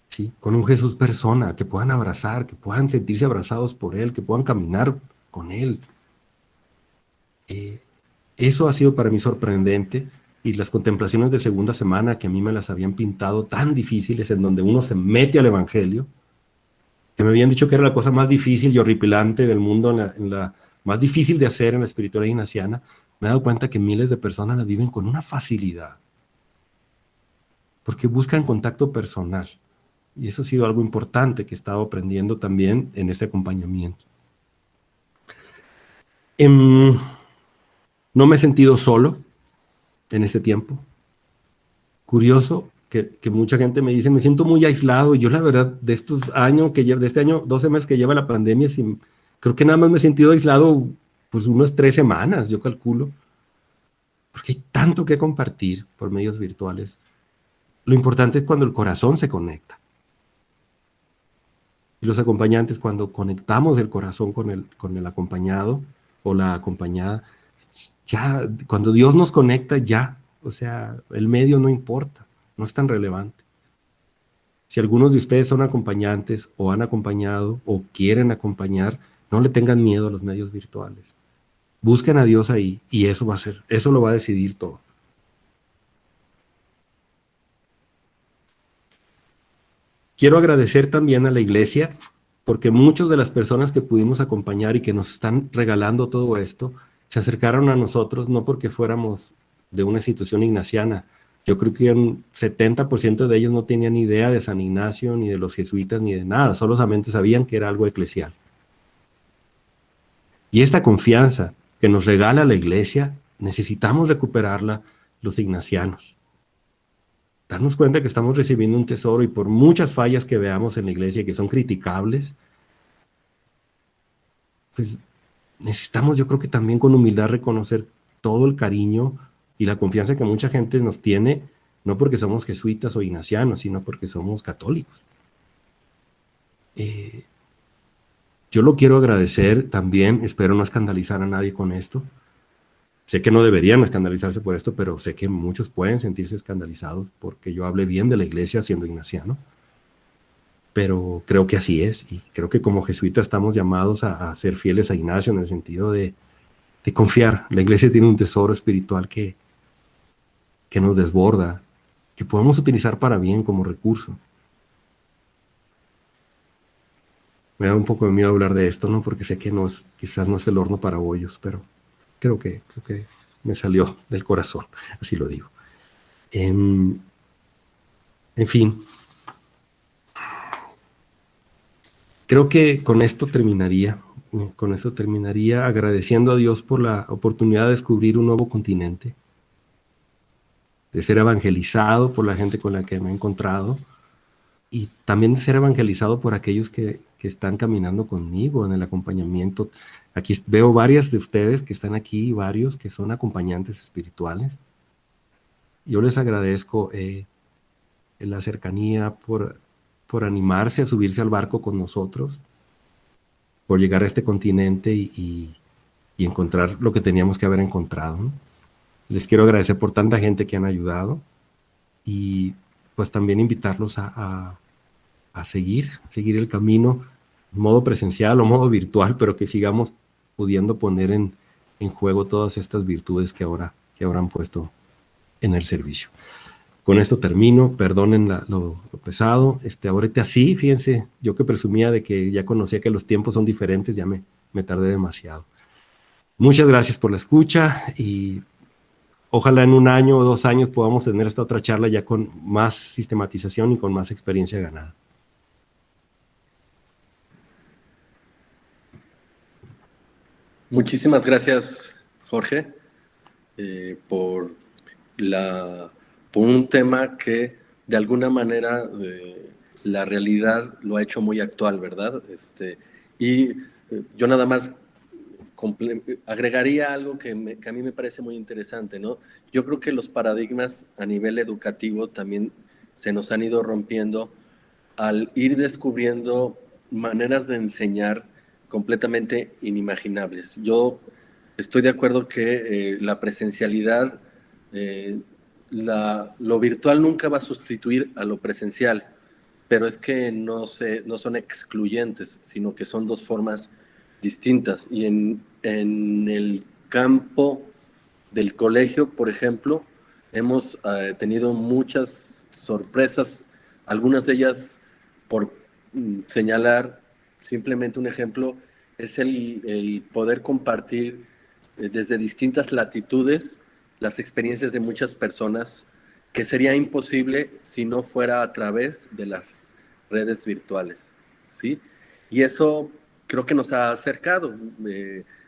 Speaker 2: ¿Sí? Con un Jesús persona, que puedan abrazar, que puedan sentirse abrazados por Él, que puedan caminar con Él. Eso ha sido para mí sorprendente, y las contemplaciones de segunda semana, que a mí me las habían pintado tan difíciles, en donde uno se mete al Evangelio, que me habían dicho que era la cosa más difícil y horripilante del mundo, más difícil de hacer en la espiritualidad ignaciana, me he dado cuenta que miles de personas la viven con una facilidad, porque buscan contacto personal. Y eso ha sido algo importante que he estado aprendiendo también en este acompañamiento. No me he sentido solo en este tiempo. Curioso que mucha gente me dice, me siento muy aislado. Y yo, la verdad, de estos años de este año, 12 meses que lleva la pandemia, creo que nada más me he sentido aislado pues unas 3 semanas, yo calculo. Porque hay tanto que compartir por medios virtuales. Lo importante es cuando el corazón se conecta. Y los acompañantes, cuando conectamos el corazón con el acompañado o la acompañada, ya, cuando Dios nos conecta, ya, o sea, el medio no importa, no es tan relevante. Si algunos de ustedes son acompañantes o han acompañado o quieren acompañar, no le tengan miedo a los medios virtuales. Busquen a Dios ahí, y eso lo va a decidir todo. Quiero agradecer también a la iglesia, porque muchas de las personas que pudimos acompañar y que nos están regalando todo esto, se acercaron a nosotros no porque fuéramos de una institución ignaciana. Yo creo que un 70% de ellos no tenían ni idea de San Ignacio, ni de los jesuitas, ni de nada, solamente sabían que era algo eclesial. Y esta confianza que nos regala la iglesia, necesitamos recuperarla los ignacianos. Darnos cuenta que estamos recibiendo un tesoro, y por muchas fallas que veamos en la iglesia que son criticables, pues necesitamos, yo creo que también con humildad, reconocer todo el cariño y la confianza que mucha gente nos tiene, no porque somos jesuitas o ignacianos, sino porque somos católicos. Yo lo quiero agradecer también, espero no escandalizar a nadie con esto. Sé que no deberían escandalizarse por esto, pero sé que muchos pueden sentirse escandalizados porque yo hablé bien de la iglesia siendo ignaciano. Pero creo que así es, y creo que como jesuitas estamos llamados a ser fieles a Ignacio en el sentido de confiar. La iglesia tiene un tesoro espiritual que nos desborda, que podemos utilizar para bien como recurso. Me da un poco de miedo hablar de esto, ¿no? Porque sé que quizás no es el horno para bollos, pero creo que me salió del corazón, así lo digo. En fin, creo que con esto terminaría agradeciendo a Dios por la oportunidad de descubrir un nuevo continente, de ser evangelizado por la gente con la que me he encontrado, y también de ser evangelizado por aquellos que están caminando conmigo en el acompañamiento. Aquí veo varias de ustedes que están aquí, varios que son acompañantes espirituales. Yo les agradezco la cercanía, por animarse a subirse al barco con nosotros, por llegar a este continente y encontrar lo que teníamos que haber encontrado, ¿no? Les quiero agradecer por tanta gente que han ayudado y pues también invitarlos a seguir el camino, modo presencial o modo virtual, pero que sigamos pudiendo poner en juego todas estas virtudes que ahora han puesto en el servicio. Con esto termino, perdonen lo pesado. Ahorita sí, fíjense, yo que presumía de que ya conocía que los tiempos son diferentes, ya me tardé demasiado. Muchas gracias por la escucha y ojalá en 1 año o 2 años podamos tener esta otra charla ya con más sistematización y con más experiencia ganada.
Speaker 1: Muchísimas gracias, Jorge, por un tema que de alguna manera la realidad lo ha hecho muy actual, ¿verdad? Y yo nada más agregaría algo que a mí me parece muy interesante, ¿no? Yo creo que los paradigmas a nivel educativo también se nos han ido rompiendo al ir descubriendo maneras de enseñar completamente inimaginables. Yo estoy de acuerdo que la presencialidad, lo virtual nunca va a sustituir a lo presencial, pero es que no son excluyentes, sino que son dos formas distintas. Y en el campo del colegio, por ejemplo, hemos tenido muchas sorpresas, algunas de ellas por señalar simplemente un ejemplo, es el poder compartir desde distintas latitudes las experiencias de muchas personas que sería imposible si no fuera a través de las redes virtuales, ¿sí? Y eso creo que nos ha acercado.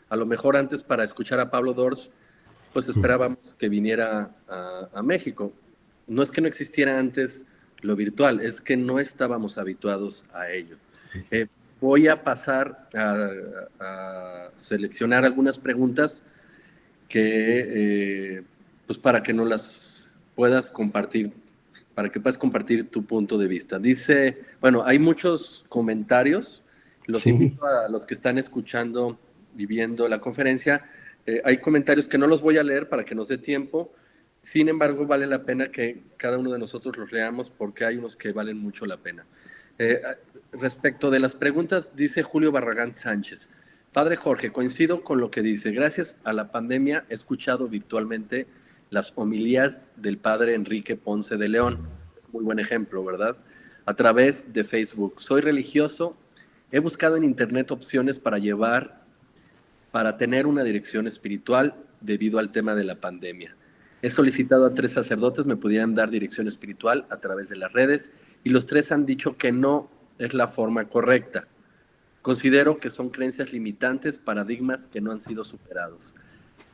Speaker 1: A lo mejor antes para escuchar a Pablo Dors, pues esperábamos que viniera a México. No es que no existiera antes lo virtual, es que no estábamos habituados a ello. Voy a pasar a seleccionar algunas preguntas que, pues para que nos las puedas compartir, para que puedas compartir tu punto de vista. Dice, bueno, hay muchos comentarios, los invito a los que están escuchando y viendo la conferencia, hay comentarios que no los voy a leer para que nos dé tiempo, sin embargo vale la pena que cada uno de nosotros los leamos porque hay unos que valen mucho la pena. Respecto de las preguntas, dice Julio Barragán Sánchez, Padre Jorge, coincido con lo que dice. Gracias a la pandemia he escuchado virtualmente las homilías del Padre Enrique Ponce de León. Es muy buen ejemplo, ¿verdad? A través de Facebook. Soy religioso. He buscado en internet opciones para tener una dirección espiritual debido al tema de la pandemia. He solicitado a 3 sacerdotes me pudieran dar dirección espiritual a través de las redes y los 3 han dicho que no es la forma correcta. Considero que son creencias limitantes, paradigmas que no han sido superados.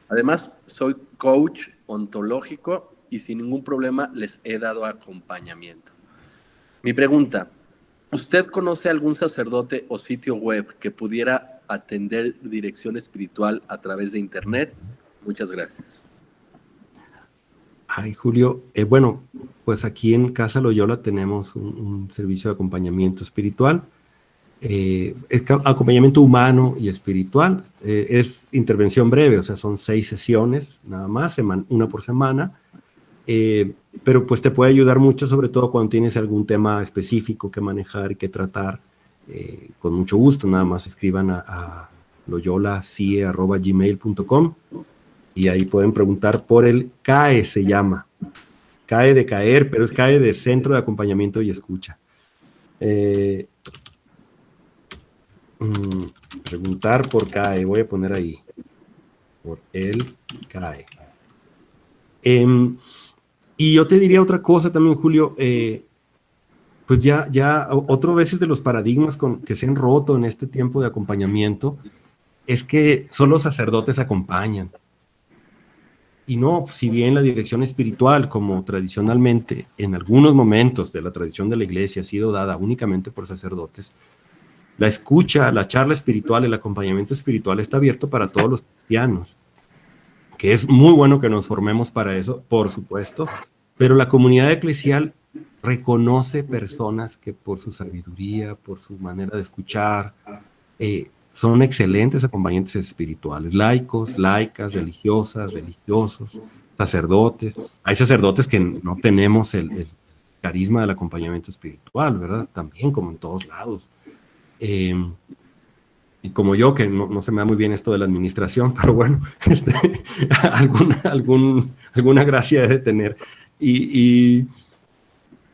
Speaker 1: Además, soy coach ontológico y sin ningún problema les he dado acompañamiento. Mi pregunta, ¿usted conoce algún sacerdote o sitio web que pudiera atender dirección espiritual a través de internet? Muchas gracias.
Speaker 2: Ay, Julio, bueno, pues aquí en Casa Loyola tenemos un servicio de acompañamiento espiritual. Es acompañamiento humano y espiritual. Es intervención breve, o sea, son 6 sesiones nada más, una por semana. Pero pues te puede ayudar mucho, sobre todo cuando tienes algún tema específico que manejar y que tratar. Con mucho gusto, nada más escriban a loyolacie@gmail.com y ahí pueden preguntar por el CAE, se llama. CAE de caer, pero es CAE de Centro de Acompañamiento y Escucha. Preguntar por CAE, voy a poner ahí. Por el CAE. Y yo te diría otra cosa también, Julio. Pues ya otro veces de los paradigmas que se han roto en este tiempo de acompañamiento es que solo sacerdotes acompañan. Y no, si bien la dirección espiritual, como tradicionalmente en algunos momentos de la tradición de la iglesia ha sido dada únicamente por sacerdotes, la escucha, la charla espiritual, el acompañamiento espiritual está abierto para todos los cristianos, que es muy bueno que nos formemos para eso, por supuesto, pero la comunidad eclesial reconoce personas que por su sabiduría, por su manera de escuchar, son excelentes acompañantes espirituales, laicos, laicas, religiosas, religiosos, sacerdotes. Hay sacerdotes que no tenemos el carisma del acompañamiento espiritual, ¿verdad? También, como en todos lados. Y como yo, que no se me da muy bien esto de la administración, pero bueno, alguna gracia debe tener. Y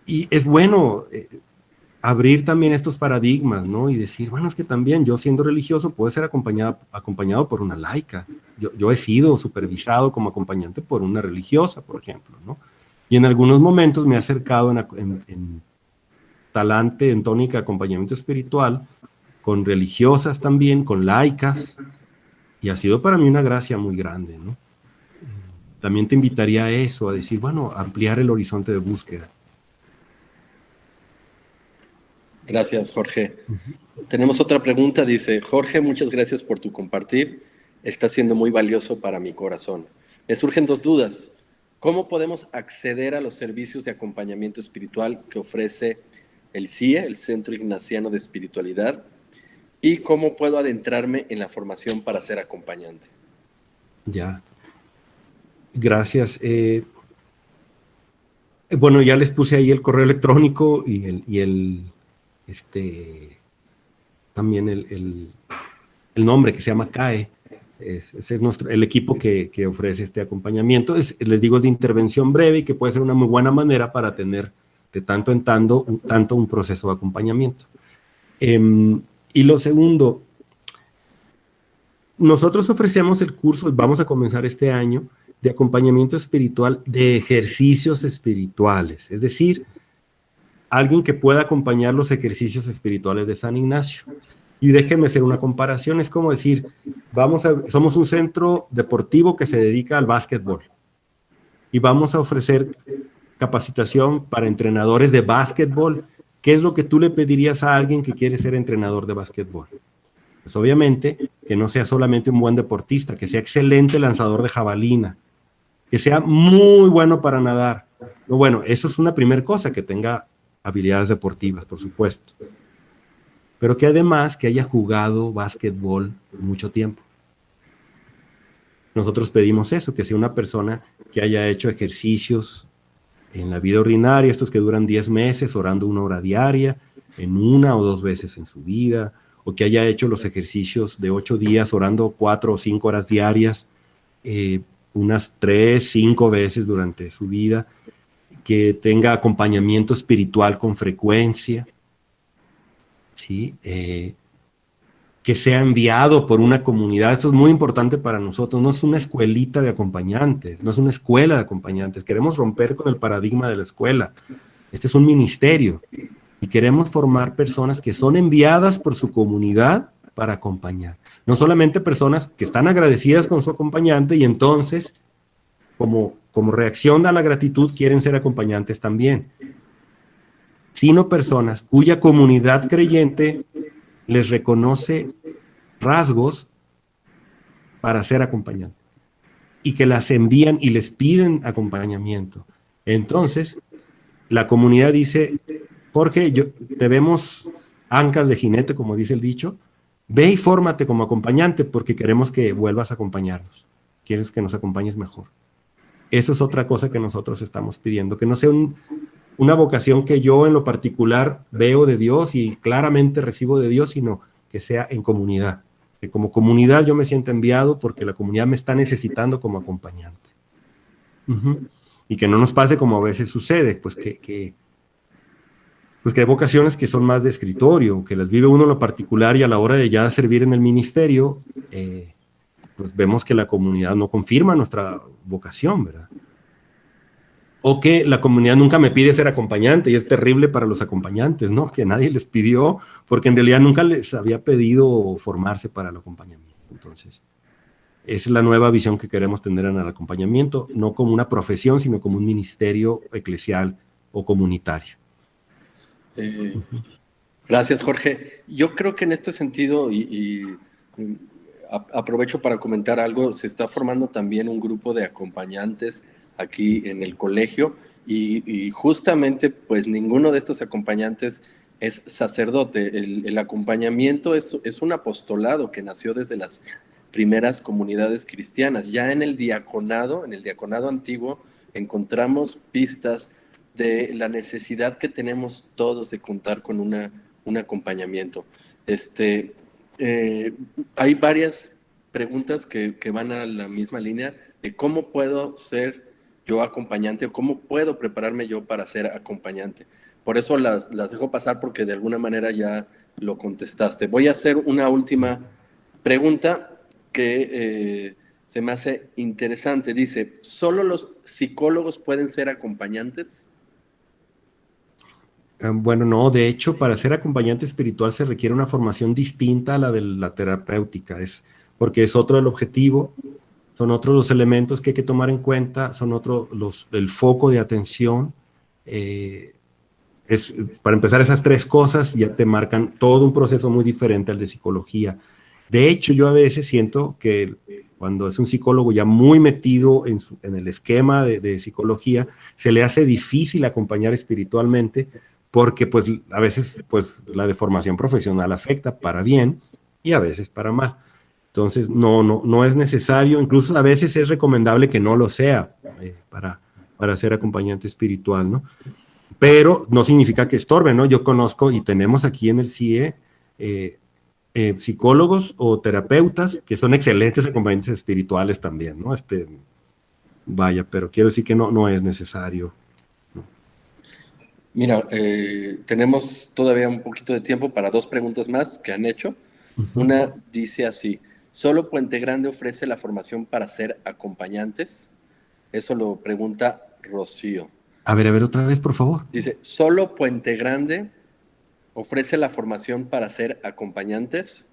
Speaker 2: es bueno abrir también estos paradigmas, ¿no? Y decir, bueno, es que también yo siendo religioso puedo ser acompañado por una laica. Yo he sido supervisado como acompañante por una religiosa, por ejemplo, ¿no? Y en algunos momentos me he acercado en talante, en tónica de acompañamiento espiritual, con religiosas también, con laicas, y ha sido para mí una gracia muy grande, ¿no? También te invitaría a eso, a decir, bueno, ampliar el horizonte de búsqueda.
Speaker 1: Gracias, Jorge. Tenemos otra pregunta, dice, Jorge, muchas gracias por tu compartir. Está siendo muy valioso para mi corazón. Me surgen 2 dudas. ¿Cómo podemos acceder a los servicios de acompañamiento espiritual que ofrece el CIE, el Centro Ignaciano de Espiritualidad? ¿Y cómo puedo adentrarme en la formación para ser acompañante?
Speaker 2: Ya. Gracias. Bueno, ya les puse ahí el correo electrónico y también el nombre que se llama CAE. Ese es el equipo que ofrece este acompañamiento. Les digo, es de intervención breve y que puede ser una muy buena manera para tener de tanto en tanto un proceso de acompañamiento. Y lo segundo, nosotros ofrecemos el curso, vamos a comenzar este año, de acompañamiento espiritual de ejercicios espirituales, es decir, alguien que pueda acompañar los ejercicios espirituales de San Ignacio. Y déjenme hacer una comparación, es como decir, somos un centro deportivo que se dedica al básquetbol y vamos a ofrecer capacitación para entrenadores de básquetbol. ¿Qué es lo que tú le pedirías a alguien que quiere ser entrenador de básquetbol? Pues obviamente que no sea solamente un buen deportista, que sea excelente lanzador de jabalina, que sea muy bueno para nadar. Bueno, eso es una primera cosa, que tenga habilidades deportivas, por supuesto. Pero que además que haya jugado básquetbol mucho tiempo. Nosotros pedimos eso, que sea una persona que haya hecho ejercicios en la vida ordinaria, estos que duran 10 meses, orando 1 hora diaria, en 1 o 2 veces en su vida, o que haya hecho los ejercicios de 8 días, orando 4 o 5 horas diarias, unas 3, 5 veces durante su vida, que tenga acompañamiento espiritual con frecuencia, ¿sí? Que sea enviado por una comunidad. Eso es muy importante para nosotros. No es una escuelita de acompañantes, no es una escuela de acompañantes. Queremos romper con el paradigma de la escuela. Este es un ministerio y queremos formar personas que son enviadas por su comunidad para acompañar. No solamente personas que están agradecidas con su acompañante y entonces, como reacción a la gratitud, quieren ser acompañantes también, sino personas cuya comunidad creyente les reconoce rasgos para ser acompañantes y que las envían y les piden acompañamiento. Entonces, la comunidad dice, Jorge, te vemos ancas de jinete, como dice el dicho, ve y fórmate como acompañante porque queremos que vuelvas a acompañarnos. Quieres que nos acompañes mejor. Eso es otra cosa que nosotros estamos pidiendo, que no sea una vocación que yo en lo particular veo de Dios y claramente recibo de Dios, sino que sea en comunidad. Que como comunidad yo me sienta enviado porque la comunidad me está necesitando como acompañante. Y que no nos pase como a veces sucede, pues que hay vocaciones que son más de escritorio, que las vive uno en lo particular y a la hora de ya servir en el ministerio, pues vemos que la comunidad no confirma nuestra vocación, ¿verdad? O que la comunidad nunca me pide ser acompañante y es terrible para los acompañantes, ¿no? Que nadie les pidió, porque en realidad nunca les había pedido formarse para el acompañamiento. Entonces, esa es la nueva visión que queremos tener en el acompañamiento, no como una profesión, sino como un ministerio eclesial o comunitario.
Speaker 1: Gracias, Jorge. Yo creo que en este sentido, aprovecho para comentar algo, se está formando también un grupo de acompañantes aquí en el colegio y justamente pues ninguno de estos acompañantes es sacerdote. El acompañamiento es un apostolado que nació desde las primeras comunidades cristianas. Ya en el diaconado antiguo, encontramos pistas de la necesidad que tenemos todos de contar con un acompañamiento. Hay varias preguntas que van a la misma línea de cómo puedo ser yo acompañante o cómo puedo prepararme yo para ser acompañante. Por eso las dejo pasar porque de alguna manera ya lo contestaste. Voy a hacer una última pregunta que se me hace interesante. Dice, ¿solo los psicólogos pueden ser acompañantes?
Speaker 2: Bueno, no, de hecho, para ser acompañante espiritual se requiere una formación distinta a la de la terapéutica, porque es otro el objetivo, son otros los elementos que hay que tomar en cuenta, son otros el foco de atención. Para empezar, esas tres cosas ya te marcan todo un proceso muy diferente al de psicología. De hecho, yo a veces siento que cuando es un psicólogo ya muy metido en el esquema de psicología, se le hace difícil acompañar espiritualmente porque pues a veces pues la deformación profesional afecta para bien y a veces para mal. Entonces no es necesario, incluso a veces es recomendable que no lo sea para ser acompañante espiritual, ¿no? Pero no significa que estorbe, ¿no? Yo conozco y tenemos aquí en el CIE psicólogos o terapeutas que son excelentes acompañantes espirituales también, ¿no? Vaya, pero quiero decir que no es necesario.
Speaker 1: Mira, tenemos todavía un poquito de tiempo para dos preguntas más que han hecho. Una dice así, ¿solo Puente Grande ofrece la formación para ser acompañantes? Eso lo pregunta Rocío.
Speaker 2: A ver, otra vez, por favor.
Speaker 1: Dice, ¿solo Puente Grande ofrece la formación para ser acompañantes?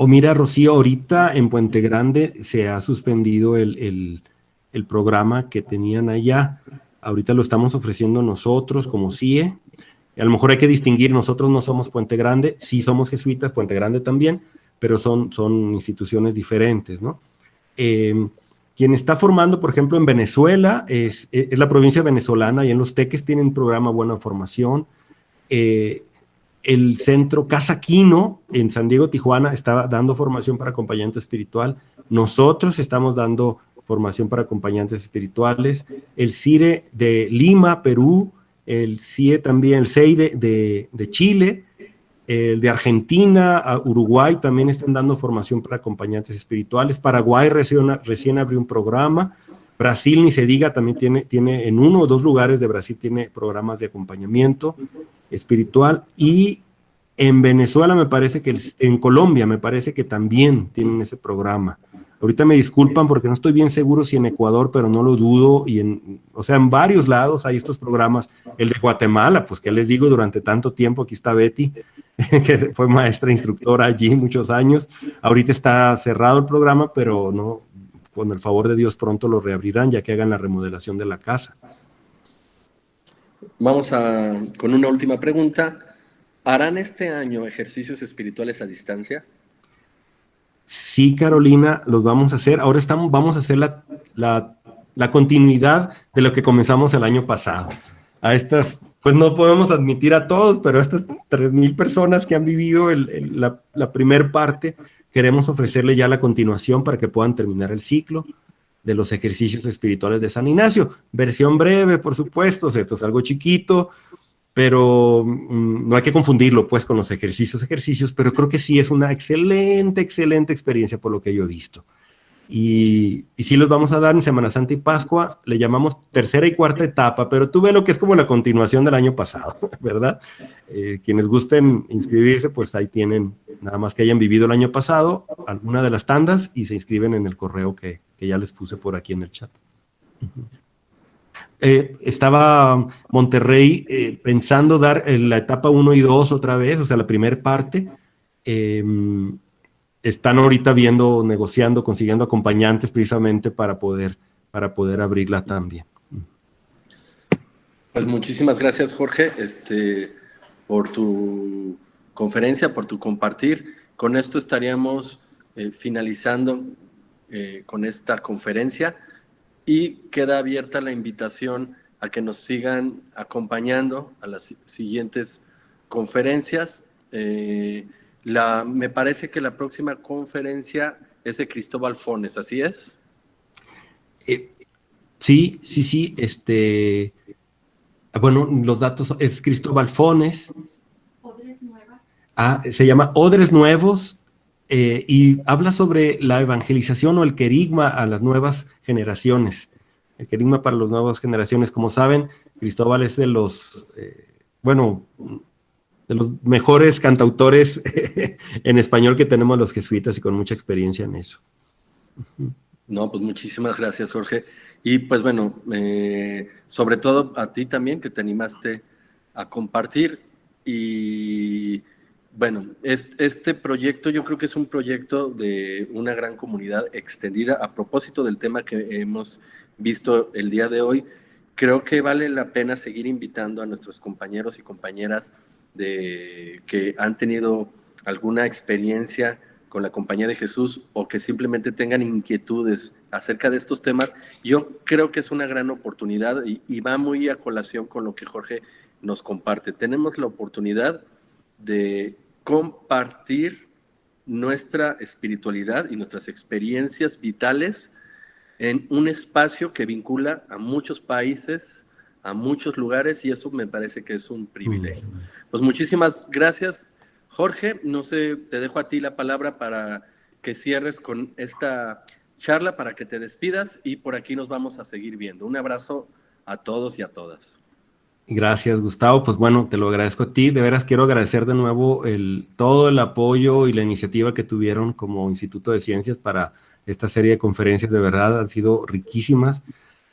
Speaker 2: Mira, Rocío, ahorita en Puente Grande se ha suspendido el programa que tenían allá. Ahorita lo estamos ofreciendo nosotros como CIE. A lo mejor hay que distinguir, nosotros no somos Puente Grande, sí somos jesuitas, Puente Grande también, pero son instituciones diferentes, ¿no? Quien está formando, por ejemplo, en Venezuela, es la provincia venezolana, y en Los Teques tienen un programa Buena Formación. El centro Casa Quino en San Diego, Tijuana, está dando formación para acompañante espiritual. Nosotros estamos dando formación para acompañantes espirituales. El CIRE de Lima, Perú, el CIE también, el CEI de Chile, el de Argentina, Uruguay también están dando formación para acompañantes espirituales. Paraguay recién abrió un programa. Brasil, ni se diga, también tiene en 1 o 2 lugares de Brasil tiene programas de acompañamiento espiritual, y en Venezuela me parece que, en Colombia me parece que también tienen ese programa. Ahorita me disculpan porque no estoy bien seguro si en Ecuador, pero no lo dudo, o sea, en varios lados hay estos programas. El de Guatemala, pues que les digo, durante tanto tiempo, aquí está Betty, que fue maestra instructora allí muchos años. Ahorita está cerrado el programa, pero no, con el favor de Dios pronto lo reabrirán ya que hagan la remodelación de la casa.
Speaker 1: Vamos con una última pregunta. ¿Harán este año ejercicios espirituales a distancia?
Speaker 2: Sí, Carolina, los vamos a hacer. Ahora vamos a hacer la continuidad de lo que comenzamos el año pasado. A estas pues no podemos admitir a todos, pero estas 3,000 personas que han vivido la primer parte, queremos ofrecerle ya la continuación para que puedan terminar el ciclo de los ejercicios espirituales de San Ignacio. Versión breve, por supuesto, o sea, esto es algo chiquito, pero no hay que confundirlo pues con los ejercicios, pero creo que sí es una excelente experiencia por lo que yo he visto. Y sí los vamos a dar en Semana Santa y Pascua, le llamamos tercera y cuarta etapa, pero tú ves lo que es como la continuación del año pasado, ¿verdad? Quienes gusten inscribirse, pues ahí tienen, nada más que hayan vivido el año pasado, alguna de las tandas, y se inscriben en el correo que ya les puse por aquí en el chat. Estaba Monterrey pensando dar la etapa 1 y 2 otra vez, o sea, la primera parte. Están ahorita viendo, negociando, consiguiendo acompañantes precisamente para poder abrirla también.
Speaker 1: Pues muchísimas gracias, Jorge, por tu conferencia, por tu compartir. Con esto estaríamos finalizando con esta conferencia y queda abierta la invitación a que nos sigan acompañando a las siguientes conferencias. Me parece que la próxima conferencia es de Cristóbal Fones, ¿así es?
Speaker 2: Sí. Bueno, los datos es Cristóbal Fones.
Speaker 3: Odres Nuevas.
Speaker 2: Se llama Odres Nuevos y habla sobre la evangelización o el querigma a las nuevas generaciones. El querigma para las nuevas generaciones. Como saben, Cristóbal es de los, de los mejores cantautores en español que tenemos los jesuitas y con mucha experiencia en eso.
Speaker 1: No, pues muchísimas gracias, Jorge. Y pues bueno, sobre todo a ti también que te animaste a compartir. Y bueno, este proyecto yo creo que es un proyecto de una gran comunidad extendida. A propósito del tema que hemos visto el día de hoy, creo que vale la pena seguir invitando a nuestros compañeros y compañeras que han tenido alguna experiencia con la Compañía de Jesús o que simplemente tengan inquietudes acerca de estos temas. Yo creo que es una gran oportunidad y va muy a colación con lo que Jorge nos comparte. Tenemos la oportunidad de compartir nuestra espiritualidad y nuestras experiencias vitales en un espacio que vincula a muchos países, a muchos lugares, y eso me parece que es un privilegio. Pues muchísimas gracias, Jorge. No sé, te dejo a ti la palabra para que cierres con esta charla, para que te despidas, y por aquí nos vamos a seguir viendo. Un abrazo a todos y a todas.
Speaker 2: Gracias, Gustavo. Pues bueno, te lo agradezco a ti. De veras quiero agradecer de nuevo todo el apoyo y la iniciativa que tuvieron como Instituto de Ciencias para esta serie de conferencias. De verdad han sido riquísimas.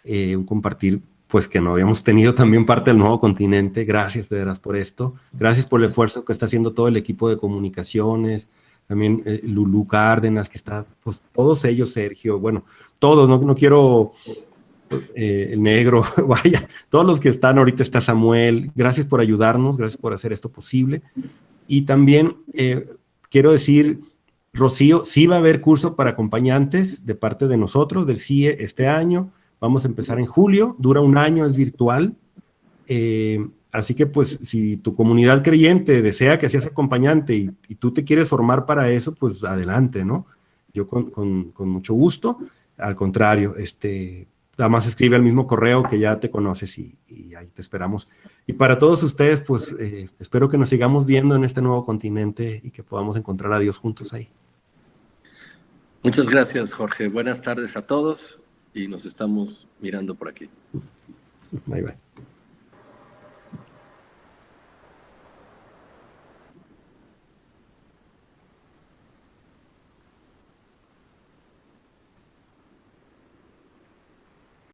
Speaker 2: Un compartir pues que no habíamos tenido también parte del nuevo continente. Gracias de veras por esto. Gracias por el esfuerzo que está haciendo todo el equipo de comunicaciones. También Lulú Cárdenas, que está, pues todos ellos, Sergio, bueno, todos, no quiero... el negro, vaya, todos los que están ahorita, está Samuel, gracias por ayudarnos, gracias por hacer esto posible. Y también quiero decir, Rocío, sí va a haber curso para acompañantes de parte de nosotros, del CIE, este año. Vamos a empezar en julio, dura 1 año, es virtual. Así que pues si tu comunidad creyente desea que seas acompañante y tú te quieres formar para eso, pues adelante, ¿no? Yo con mucho gusto, al contrario, nada más escribe al mismo correo que ya te conoces y ahí te esperamos. Y para todos ustedes, pues espero que nos sigamos viendo en este nuevo continente y que podamos encontrar a Dios juntos ahí.
Speaker 1: Muchas gracias, Jorge. Buenas tardes a todos y nos estamos mirando por aquí.
Speaker 2: Bye, bye.